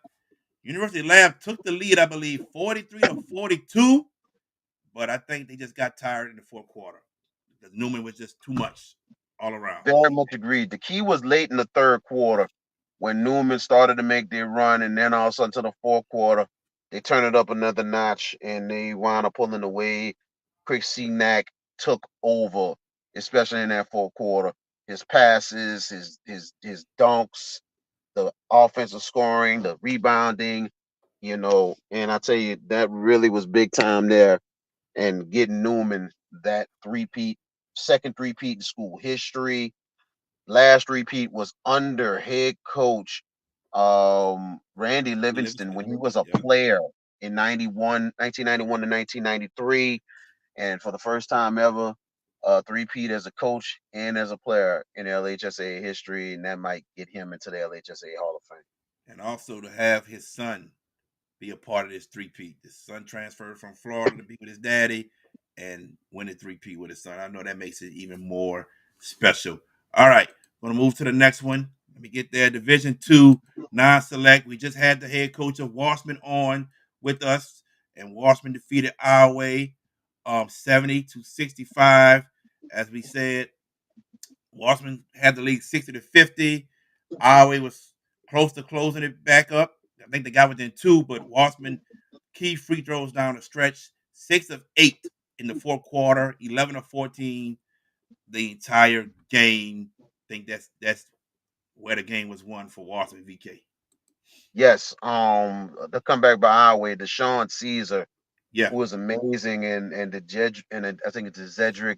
Speaker 1: University Lab took the lead, I believe, 43-42, but I think they just got tired in the fourth quarter because Newman was just too much all around.
Speaker 3: Very much agreed. The key was late in the third quarter when Newman started to make their run, and then all of a sudden to the fourth quarter, they turned it up another notch and they wound up pulling away. Chris Cenac took over, especially in that fourth quarter. His passes, his dunks, the offensive scoring, the rebounding, and I tell you, that really was big time there. And getting Newman that three-peat, second three-peat in school history. Last repeat was under head coach Randy Livingston when he
Speaker 1: Livingston.
Speaker 3: was a
Speaker 1: Yep.
Speaker 3: player in 1991 to 1993. And for the first time ever, three-peat as a coach and as a player in LHSA history. And that might get him into the LHSA Hall of Fame.
Speaker 1: And also to have his son be a part of this three-peat. His son transferred from Florida to be with his daddy and win a three-peat with his son. I know that makes it even more special. All right, going to move to the next one. Let me get there. Division two, non-select. We just had the head coach of Wossman on with us, and Wossman defeated our way 70-65. As we said, Wossman had the lead 60-50. Iowa was close to closing it back up. I think they got within two, but Wossman key free throws down the stretch, 6 of 8 in the fourth quarter, 11 of 14 the entire game. I think that's where the game was won for Wossman VK.
Speaker 3: Yes, the comeback by Iowa, Deshaun Caesar,
Speaker 1: Yeah,
Speaker 3: who was amazing, and the judge, and I think it's Zedric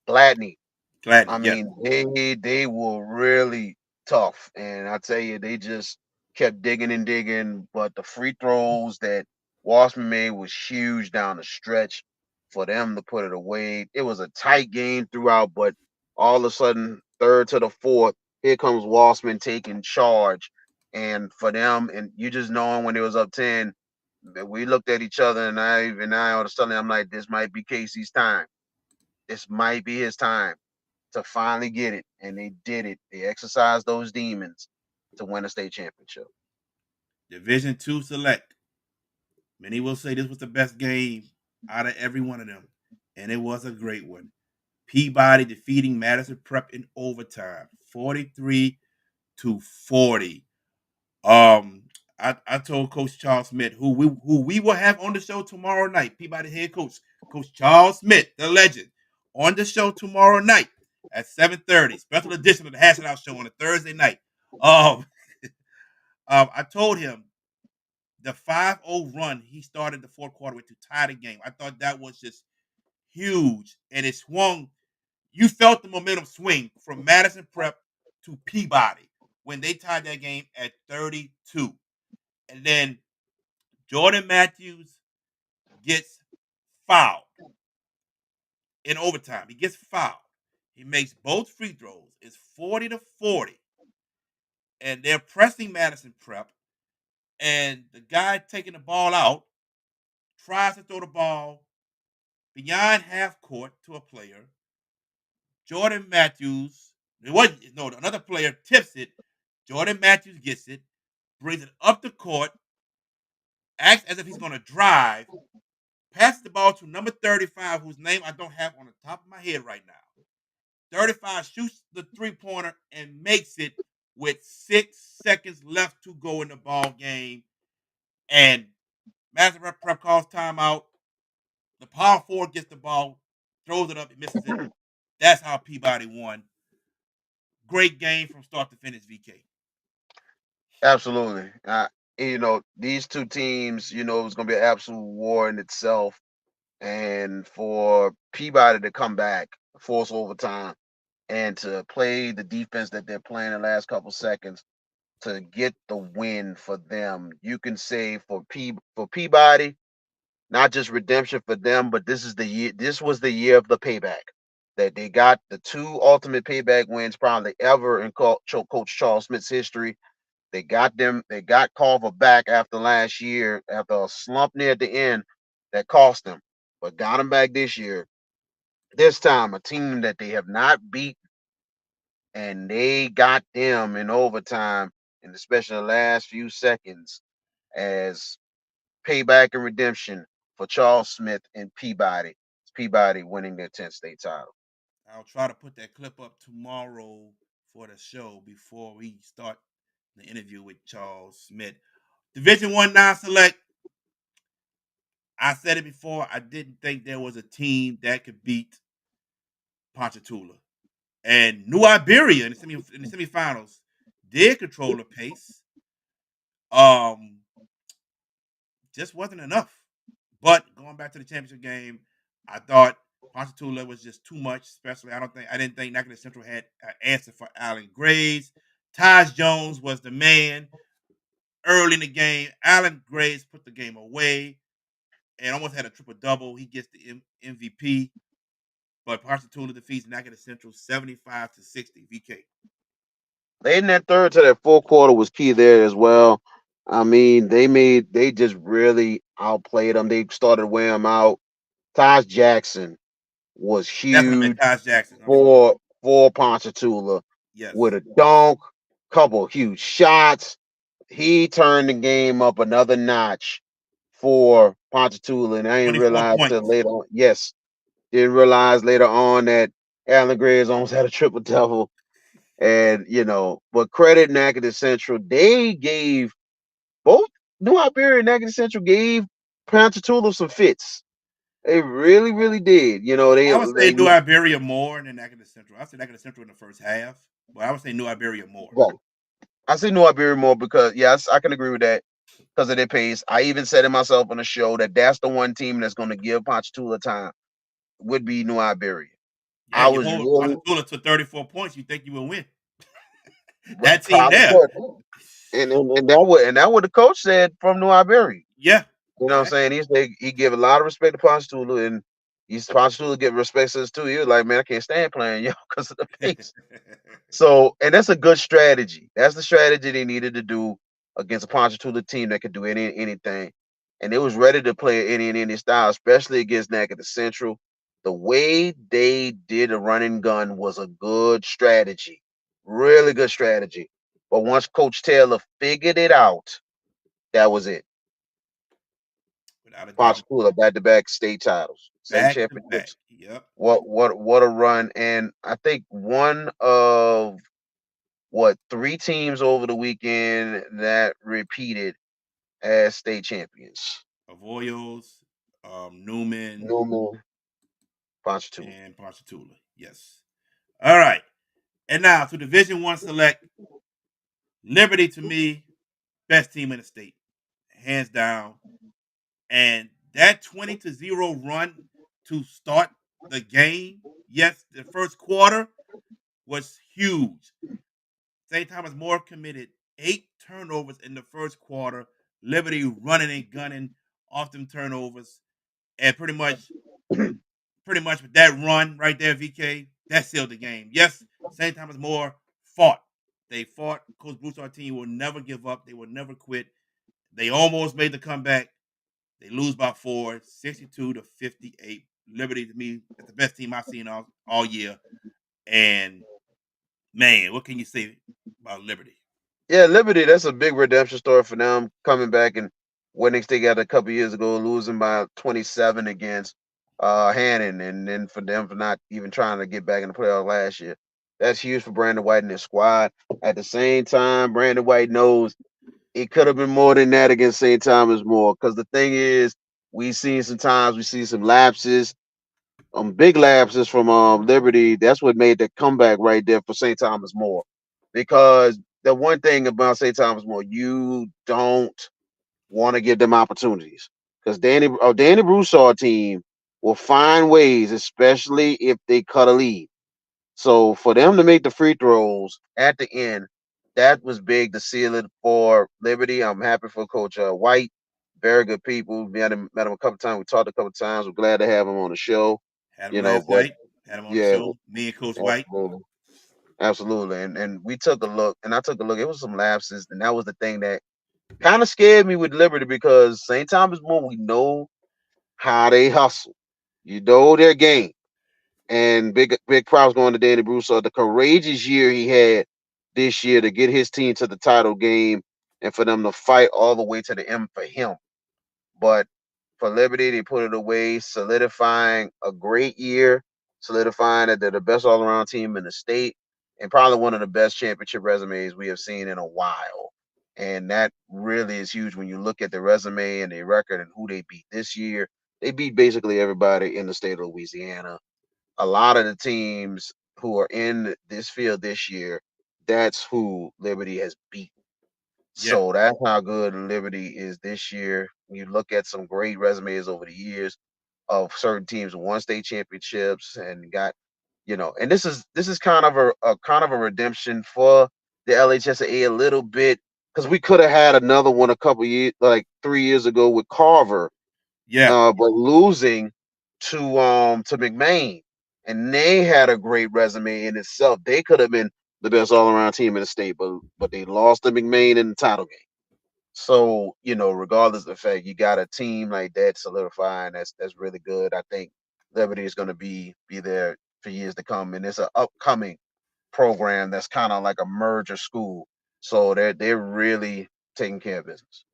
Speaker 3: Gladney. I
Speaker 1: Gladney. Yes,
Speaker 3: mean, they were really tough, and I tell you, they just kept digging and digging. But the free throws that Wossman made was huge down the stretch for them to put it away. It was a tight game throughout, but all of a sudden, third to the fourth, here comes Wossman taking charge, and for them, and you just knowing when it was up 10, we looked at each other, and I all of a sudden I'm like, this might be Casey's time. This might be his time to finally get it, and they did it. They exercised those demons to win a state championship.
Speaker 1: Division two select. Many will say this was the best game out of every one of them, and it was a great one. Peabody defeating Madison Prep in overtime, 43-40. Um, I told Coach Charles Smith, who we will have on the show tomorrow night, Peabody head coach, Coach Charles Smith, the legend, on the show tomorrow night at 7:30. Special edition of the Hash It Out Show on a Thursday night. Um, I told him the 5-0 run he started the fourth quarter with to tie the game. I thought that was just huge, and it swung. You felt the momentum swing from Madison Prep to Peabody when they tied that game at 32. And then Jordan Matthews gets fouled in overtime. He gets fouled. He makes both free throws. It's 40-40. And they're pressing Madison Prep. And the guy taking the ball out tries to throw the ball beyond half court to a player. Jordan Matthews, it wasn't, no, another player tips it. Jordan Matthews gets it, brings it up the court, acts as if he's going to drive, passes the ball to number 35, whose name I don't have on the top of my head right now. 35 shoots the three-pointer and makes it with 6 seconds left to go in the ball game. And Madison Prep calls timeout. The power forward gets the ball, throws it up, and misses it. That's how Peabody won. Great game from start to finish, VK.
Speaker 3: Absolutely. these two teams, it was going to be an absolute war in itself. And for Peabody to come back, force overtime, and to play the defense that they're playing the last couple seconds to get the win for them, you can say for Peabody, not just redemption for them, but this is the year. This was the year of the payback. That they got the two ultimate payback wins probably ever in Coach Charles Smith's history. They got them. They got Carver back after last year, after a slump near the end that cost them, but got him back this year. This time, a team that they have not beat, and they got them in overtime, and especially the last few seconds, as payback and redemption for Charles Smith and Peabody. It's Peabody winning their 10th state title.
Speaker 1: I'll try to put that clip up tomorrow for the show before we start the interview with Charles Smith. Division One non-select. I said it before. I didn't think there was a team that could beat Ponchatoula. And New Iberia in the semifinals did control the pace. Um, just wasn't enough. But going back to the championship game, I thought Ponchatoula was just too much. Especially, I didn't think Nakada Central had an answer for Allen Graves. Taj Jones was the man early in the game. Allen Graves put the game away and almost had a triple double. He gets the MVP. But Ponchatoula defeats Nakada Central 75-60. VK.
Speaker 3: Late in that third to that fourth quarter was key there as well. I mean, they just really outplayed them. They started wearing them out. Taj Jackson was
Speaker 1: That's what I meant.
Speaker 3: huge
Speaker 1: Taj Jackson. I'm sorry.
Speaker 3: for Ponchatoula with
Speaker 1: Yes.
Speaker 3: a dunk, couple huge shots. He turned the game up another notch for Ponchatoula, and I didn't
Speaker 1: 24
Speaker 3: realize till
Speaker 1: points.
Speaker 3: later on. Yes, didn't realize later on that Allen Graves almost had a triple double. And but credit Natchitoches Central, they gave both New Iberia and Natchitoches Central gave Ponchatoula some fits. They really, really did.
Speaker 1: I would say New Iberia more than Nakada Central. I would say Nakada Central in the first half, but I would say New Iberia more.
Speaker 3: right. I see New Iberia more because yes, I can agree with that because of their pace. I even said it myself on the show that that's the one team that's going to give Ponchatoula time would be New Iberia.
Speaker 1: Yeah,
Speaker 3: I
Speaker 1: you
Speaker 3: was
Speaker 1: hold
Speaker 3: really
Speaker 1: Ponchatoula to 34 points, you think you will win. That team
Speaker 3: probably
Speaker 1: there.
Speaker 3: could, and that what the coach said from New Iberia.
Speaker 1: Yeah.
Speaker 3: You know what I'm
Speaker 1: Exactly.
Speaker 3: saying? He give a lot of respect to Ponchatoula, and Ponchatoula give respect to us too. He was like, man, I can't stand playing y'all because of the pace. So, and that's a good strategy. That's the strategy they needed to do against a Ponchatoula team that could do anything. And they was ready to play any style, especially against Natchitoches Central. The way they did a running gun was a good strategy, really good strategy. But once Coach Taylor figured it out, that was it.
Speaker 1: Without a doubt.
Speaker 3: Ponchatoula back-to-back state titles, state
Speaker 1: Back to back.
Speaker 3: championships.
Speaker 1: Yep.
Speaker 3: What a run! And I think one of three teams over the weekend that repeated as state champions.
Speaker 1: Avoyos, Newman,
Speaker 3: Newman, Ponchatoula.
Speaker 1: and Ponchatoula. Yes. All right. And now to Division One select. Liberty to me, best team in the state. Hands down. And that 20-0 run to start the game, yes, the first quarter was huge. St. Thomas More committed 8 turnovers in the first quarter. Liberty running and gunning off them turnovers. And pretty much with that run right there, VK, that sealed the game. Yes, St. Thomas More fought. They fought. Coach Broussard's team will never give up. They will never quit. They almost made the comeback. They lose by 4, 62-58. Liberty to me is the best team I've seen all year. And man, what can you say about Liberty?
Speaker 3: Yeah, Liberty. That's a big redemption story for them coming back and winning state got a couple years ago, losing by 27 against Hannon, and then for them for not even trying to get back in the playoffs last year. That's huge for Brandon White and his squad. At the same time, Brandon White knows it could have been more than that against St. Thomas More. Because the thing is, we see some lapses, big lapses from Liberty. That's what made the comeback right there for St. Thomas More, because the one thing about St. Thomas More, you don't want to give them opportunities because Danny Broussard team will find ways, especially if they cut a lead. So for them to make the free throws at the end, that was big to seal it for Liberty. I'm happy for Coach White. Very good people. Met him a couple times. We talked a couple times. We're glad to have him on the show.
Speaker 1: Had him
Speaker 3: You know,
Speaker 1: last
Speaker 3: but
Speaker 1: night. Had him on the
Speaker 3: yeah,
Speaker 1: show. Me and Coach White.
Speaker 3: absolutely, absolutely. And we took a look, and I took a look. It was some lapses, and that was the thing that kind of scared me with Liberty because St. Thomas More, we know how they hustle. You know their game. And big props going to Danny Broussard. The courageous year he had this year to get his team to the title game and for them to fight all the way to the end for him. But for Liberty, they put it away, solidifying a great year, solidifying that they're the best all around team in the state, and probably one of the best championship resumes we have seen in a while. And that really is huge when you look at the resume and the record and who they beat this year. They beat basically everybody in the state of Louisiana. A lot of the teams who are in this field this year, that's who Liberty has beat.
Speaker 1: Yeah.
Speaker 3: So that's how good Liberty is this year. You look at some great resumes over the years of certain teams who won state championships and got, and this is kind of a redemption for the LHSAA a little bit because we could have had another one a couple years, like 3 years ago with Carver,
Speaker 1: Yeah.
Speaker 3: but losing to McMain, and they had a great resume in itself. They could have been the best all around team in the state, but they lost to McMain in the title game. So regardless of the fact, you got a team like that solidifying. That's really good. I think Liberty is going to be there for years to come, and it's an upcoming program that's kind of like a merger school. So they're really taking care of business.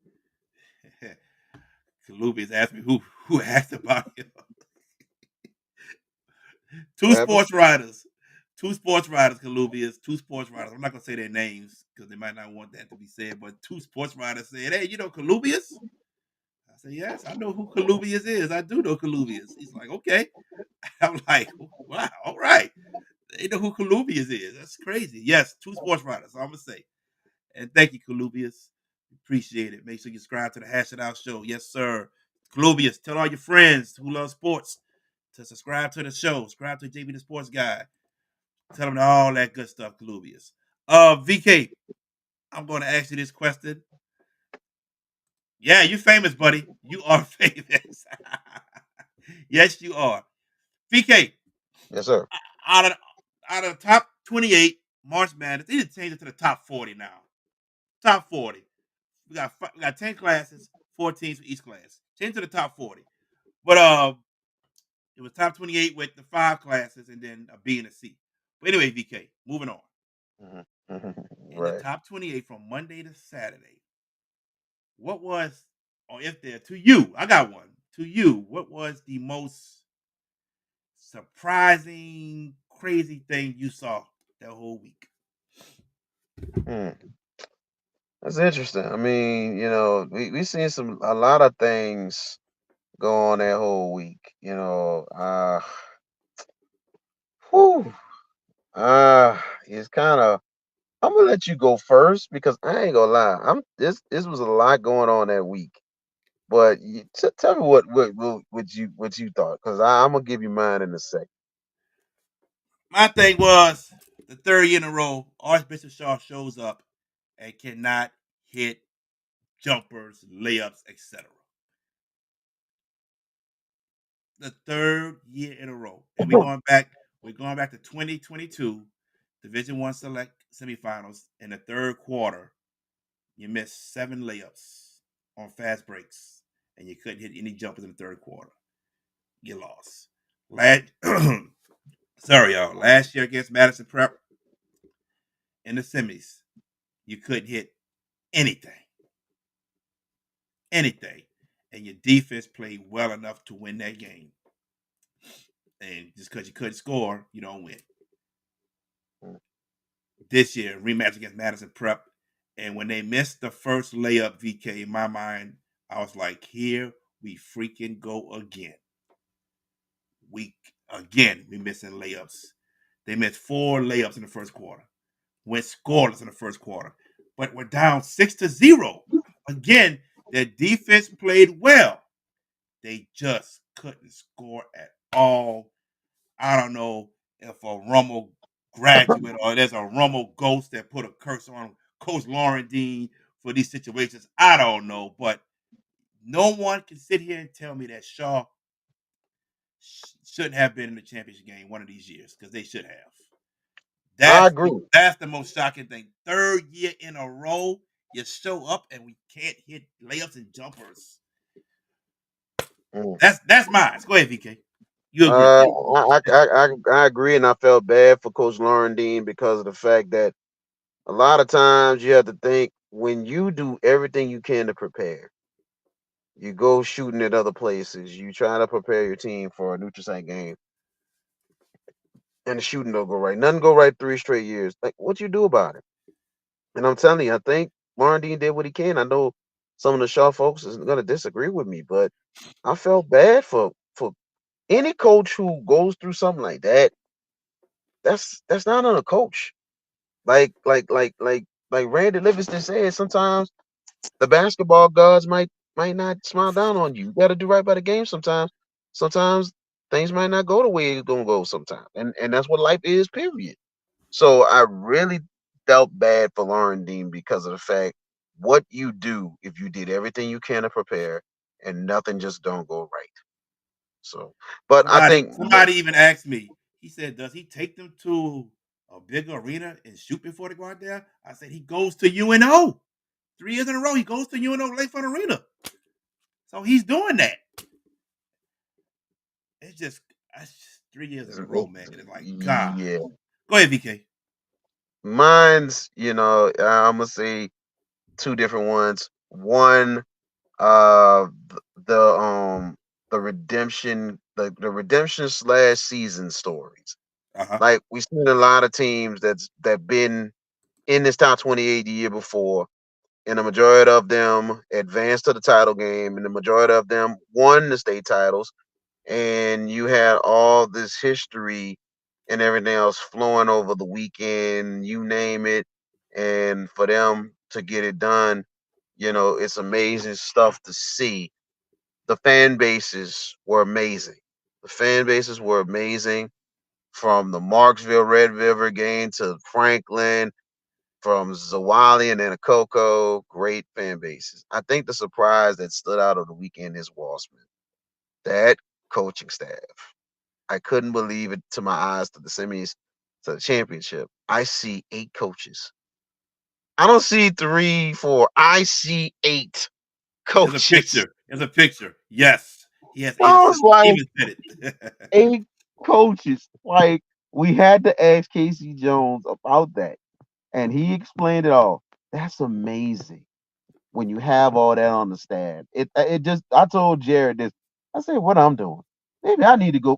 Speaker 1: Kalubius asked me who asked about him. Two
Speaker 3: What happened?
Speaker 1: sports writers. Two sports writers, Kalubius. Two sports writers. I'm not gonna say their names because they might not want that to be said, but two sports writers said, "Hey, you know Kalubius?" I said, "Yes, I know who Kalubius is. I do know Kalubius." He's like, "Okay." I'm like, "Wow, all right." They know who Kalubius is. That's crazy. Yes, two sports writers. So I'm gonna say, and thank you, Kalubius. Appreciate it. Make sure you subscribe to the Hash It Out Show. Yes, sir. Kalubius, tell all your friends who love sports to subscribe to the show. Subscribe to JB the Sports Guy. Tell them all that good stuff, Kalubius. VK, I'm going to ask you this question. Yeah, you famous, buddy. You are famous. Yes, you are. VK,
Speaker 3: Yes, sir.
Speaker 1: out of out of the top 28 March Madness, they just changed it to the top 40 now. Top 40. We got 10 classes, 4 teams for each class. Change to the top 40. But it was top 28 with the 5 classes and then a B and a C. But anyway, VK, moving on. In the
Speaker 3: Right.
Speaker 1: top 28 from Monday to Saturday, what was, or if there, to you, I got one. To you, what was the most surprising, crazy thing you saw that whole week?
Speaker 3: Hmm. That's interesting. I mean, we seen a lot of things go on that whole week. Whew, it's kind of. I'm gonna let you go first because I ain't gonna lie. This was a lot going on that week. But tell me what you thought because I'm gonna give you mine in a second.
Speaker 1: My thing was the third year in a row, Archbishop Shaw shows up and cannot hit jumpers, layups, etc. The third year in a row, and we're going back. We're going back to 2022 Division One select semifinals. In the third quarter, you missed 7 layups on fast breaks, and you couldn't hit any jumpers in the third quarter. You lost. Last, sorry, y'all. Last year against Madison Prep in the semis, you couldn't hit anything, anything, and your defense played well enough to win that game. And just because you couldn't score, you don't win. This year, rematch against Madison Prep, and when they missed the first layup, VK, in my mind, I was like, here we freaking go again. We missing layups. They missed 4 layups in the first quarter. went scoreless in the first quarter, but we're down 6-0. Again, their defense played well. They just couldn't score at all. I don't know if a Rummel graduate or there's a Rummel ghost that put a curse on Coach Lauren Dean for these situations. I don't know, but no one can sit here and tell me that Shaw shouldn't have been in the championship game one of these years because they should have.
Speaker 3: I
Speaker 1: That's
Speaker 3: agree.
Speaker 1: that's the most shocking thing. Third year in a row, you show up and we can't hit layups and jumpers.
Speaker 3: Mm.
Speaker 1: That's mine. Go ahead, VK. You agree?
Speaker 3: I agree, and I felt bad for Coach Lauren Dean because of the fact that a lot of times you have to think when you do everything you can to prepare, you go shooting at other places, you try to prepare your team for a neutral site game, and the shooting don't go right. Nothing go right 3 straight years. Like, what you do about it? And I'm telling you, I think Lauren Dean did what he can. I know some of the Shaw folks is going to disagree with me, but I felt bad for any coach who goes through something like that. That's not on a coach. Like Randy Livingston said, sometimes the basketball gods might not smile down on you. You got to do right by the game sometimes. Sometimes things might not go the way it's gonna go sometimes, and that's what life is. Period. So I really felt bad for Lauren Dean because of the fact what you do if you did everything you can to prepare and nothing just don't go right. So, but I
Speaker 1: Somebody
Speaker 3: think
Speaker 1: somebody even asked me. He said, "Does he take them to a big arena and shoot before they go out there?" I said, "He goes to UNO 3 years in a row. He goes to UNO Lakefront Arena, so he's doing that. It's just, that's just 3 years in a row, man. It's like God.
Speaker 3: yeah,
Speaker 1: Go ahead, VK.
Speaker 3: mine's I'm gonna say two different ones. One, uh, th- the um the redemption the redemption slash season stories.
Speaker 1: Uh huh.
Speaker 3: Like we've seen a lot of teams that been in this top 28 the year before, and the majority of them advanced to the title game, and the majority of them won the state titles. And you had all this history and everything else flowing over the weekend, you name it, and for them to get it done, it's amazing stuff to see. The fan bases were amazing. The fan bases were amazing from the Marksville Red River game to Franklin, from Zawali and Anacoco, great fan bases. I think the surprise that stood out of the weekend is Wossman. That coaching staff. I couldn't believe it to my eyes to the semis to the championship. I see 8 coaches. I don't see 3, 4. I see 8
Speaker 1: There's a
Speaker 3: coaches.
Speaker 1: picture. There's a picture. Yes, he has 8
Speaker 3: I was
Speaker 1: assistants. He
Speaker 3: like,
Speaker 1: even said it.
Speaker 3: 8 coaches. Like, we had to ask Casey Jones about that. And he explained it all. That's amazing when you have all that on the staff. It just I told Jared this. I said, what I'm doing. Maybe I need to go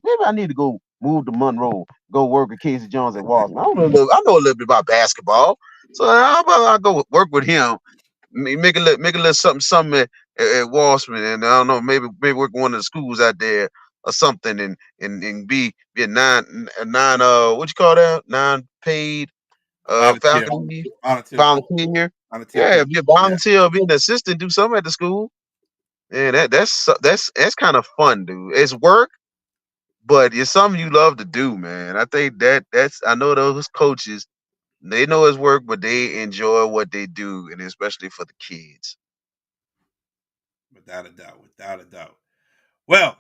Speaker 3: move to Monroe, go work with Casey Jones at Wossman. I know a little bit about basketball. So how about I go work with him, make a little something at Wossman, and I don't know, maybe work one of the schools out there or something, and be a nine what you call that, non-paid
Speaker 1: Volunteer.
Speaker 3: faculty
Speaker 1: Volunteer coach.
Speaker 3: volunteer.
Speaker 1: Volunteer
Speaker 3: Yeah,
Speaker 1: coach.
Speaker 3: be a
Speaker 1: Yeah.
Speaker 3: volunteer, be an assistant, do something at the school. Yeah, that's kind of fun, dude. It's work, but it's something you love to do, man. I think I know those coaches, they know it's work, but they enjoy what they do, and especially for the kids.
Speaker 1: Without a doubt. Without a doubt. Well,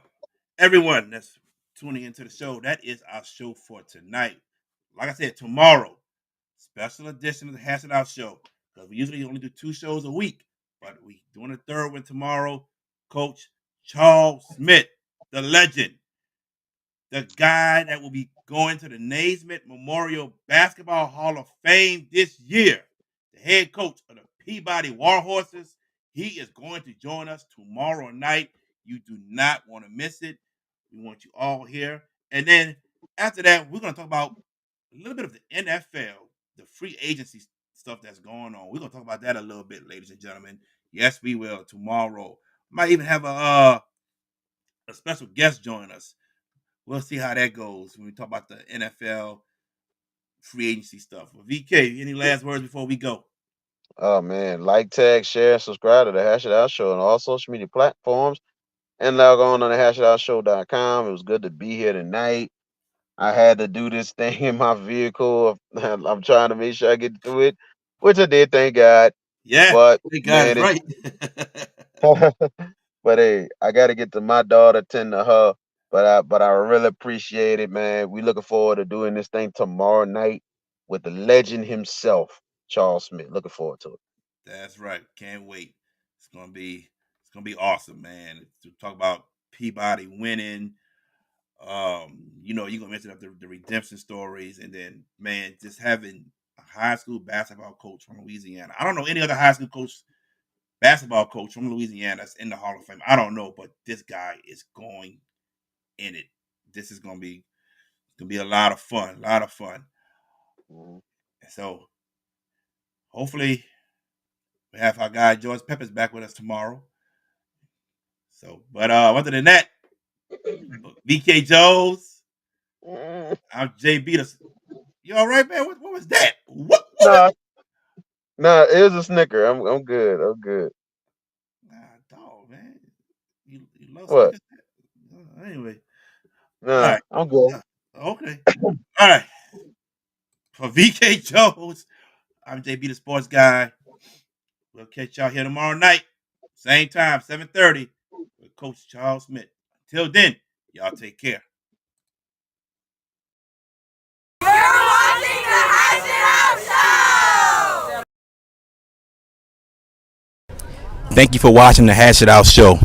Speaker 1: everyone that's tuning into the show, that is our show for tonight. Like I said, tomorrow, special edition of the Hash It Out Show. Because we usually only do 2 shows a week, but we doing a third one tomorrow. Coach Charles Smith, the legend, the guy that will be going to the Naismith Memorial Basketball Hall of Fame this year, the head coach of the Peabody Warhorses. He is going to join us tomorrow night. You do not want to miss it. We want you all here. And then after that, we're going to talk about a little bit of the NFL, the free agency stuff that's going on. We're going to talk about that a little bit, ladies and gentlemen. Yes, we will tomorrow. Might even have a special guest join us. We'll see how that goes when we talk about the NFL free agency stuff. VK, any last words before we go?
Speaker 3: Oh man, like, tag, share, subscribe to the Hash It Out Show on all social media platforms, and log on to the hashitoutshow.com. It was good to be here tonight. I had to do this thing in my vehicle. I'm trying to make sure I get through it, which I did, thank God.
Speaker 1: Yeah,
Speaker 3: But
Speaker 1: thank God
Speaker 3: man,
Speaker 1: is
Speaker 3: it
Speaker 1: right.
Speaker 3: but hey, I got to get to my daughter, tend to her. But I really appreciate it, man. We looking forward to doing this thing tomorrow night with the legend himself, Charles Smith. Looking forward to it.
Speaker 1: That's right. Can't wait. It's gonna be awesome, man. To talk about Peabody winning. You're gonna mention up the redemption stories, and then man, just having a high school basketball coach from Louisiana. I don't know any other high school basketball coach from Louisiana that's in the Hall of Fame. I don't know, but this guy is going in it. This is gonna be a lot of fun. A lot of fun.
Speaker 3: Mhm.
Speaker 1: So hopefully we have our guy George Peppers back with us tomorrow. So, but other than that, BK Jones, I'm JB. You all right, man? What was that? What was
Speaker 3: Nah, nah, it was a snicker. I'm good. I'm good.
Speaker 1: Nah, dog, man. You love
Speaker 3: What?
Speaker 1: Snickers? Anyway, all
Speaker 3: Nah,
Speaker 1: right.
Speaker 3: I'm good.
Speaker 1: Yeah, okay. All right. For VK Jones, I'm JB the Sports Guy. We'll catch y'all here tomorrow night. Same time, 7:30, with Coach Charles Smith. Until then, y'all take care.
Speaker 2: You're watching the Hash It Out Show!
Speaker 1: Thank you for watching the Hash It Out Show.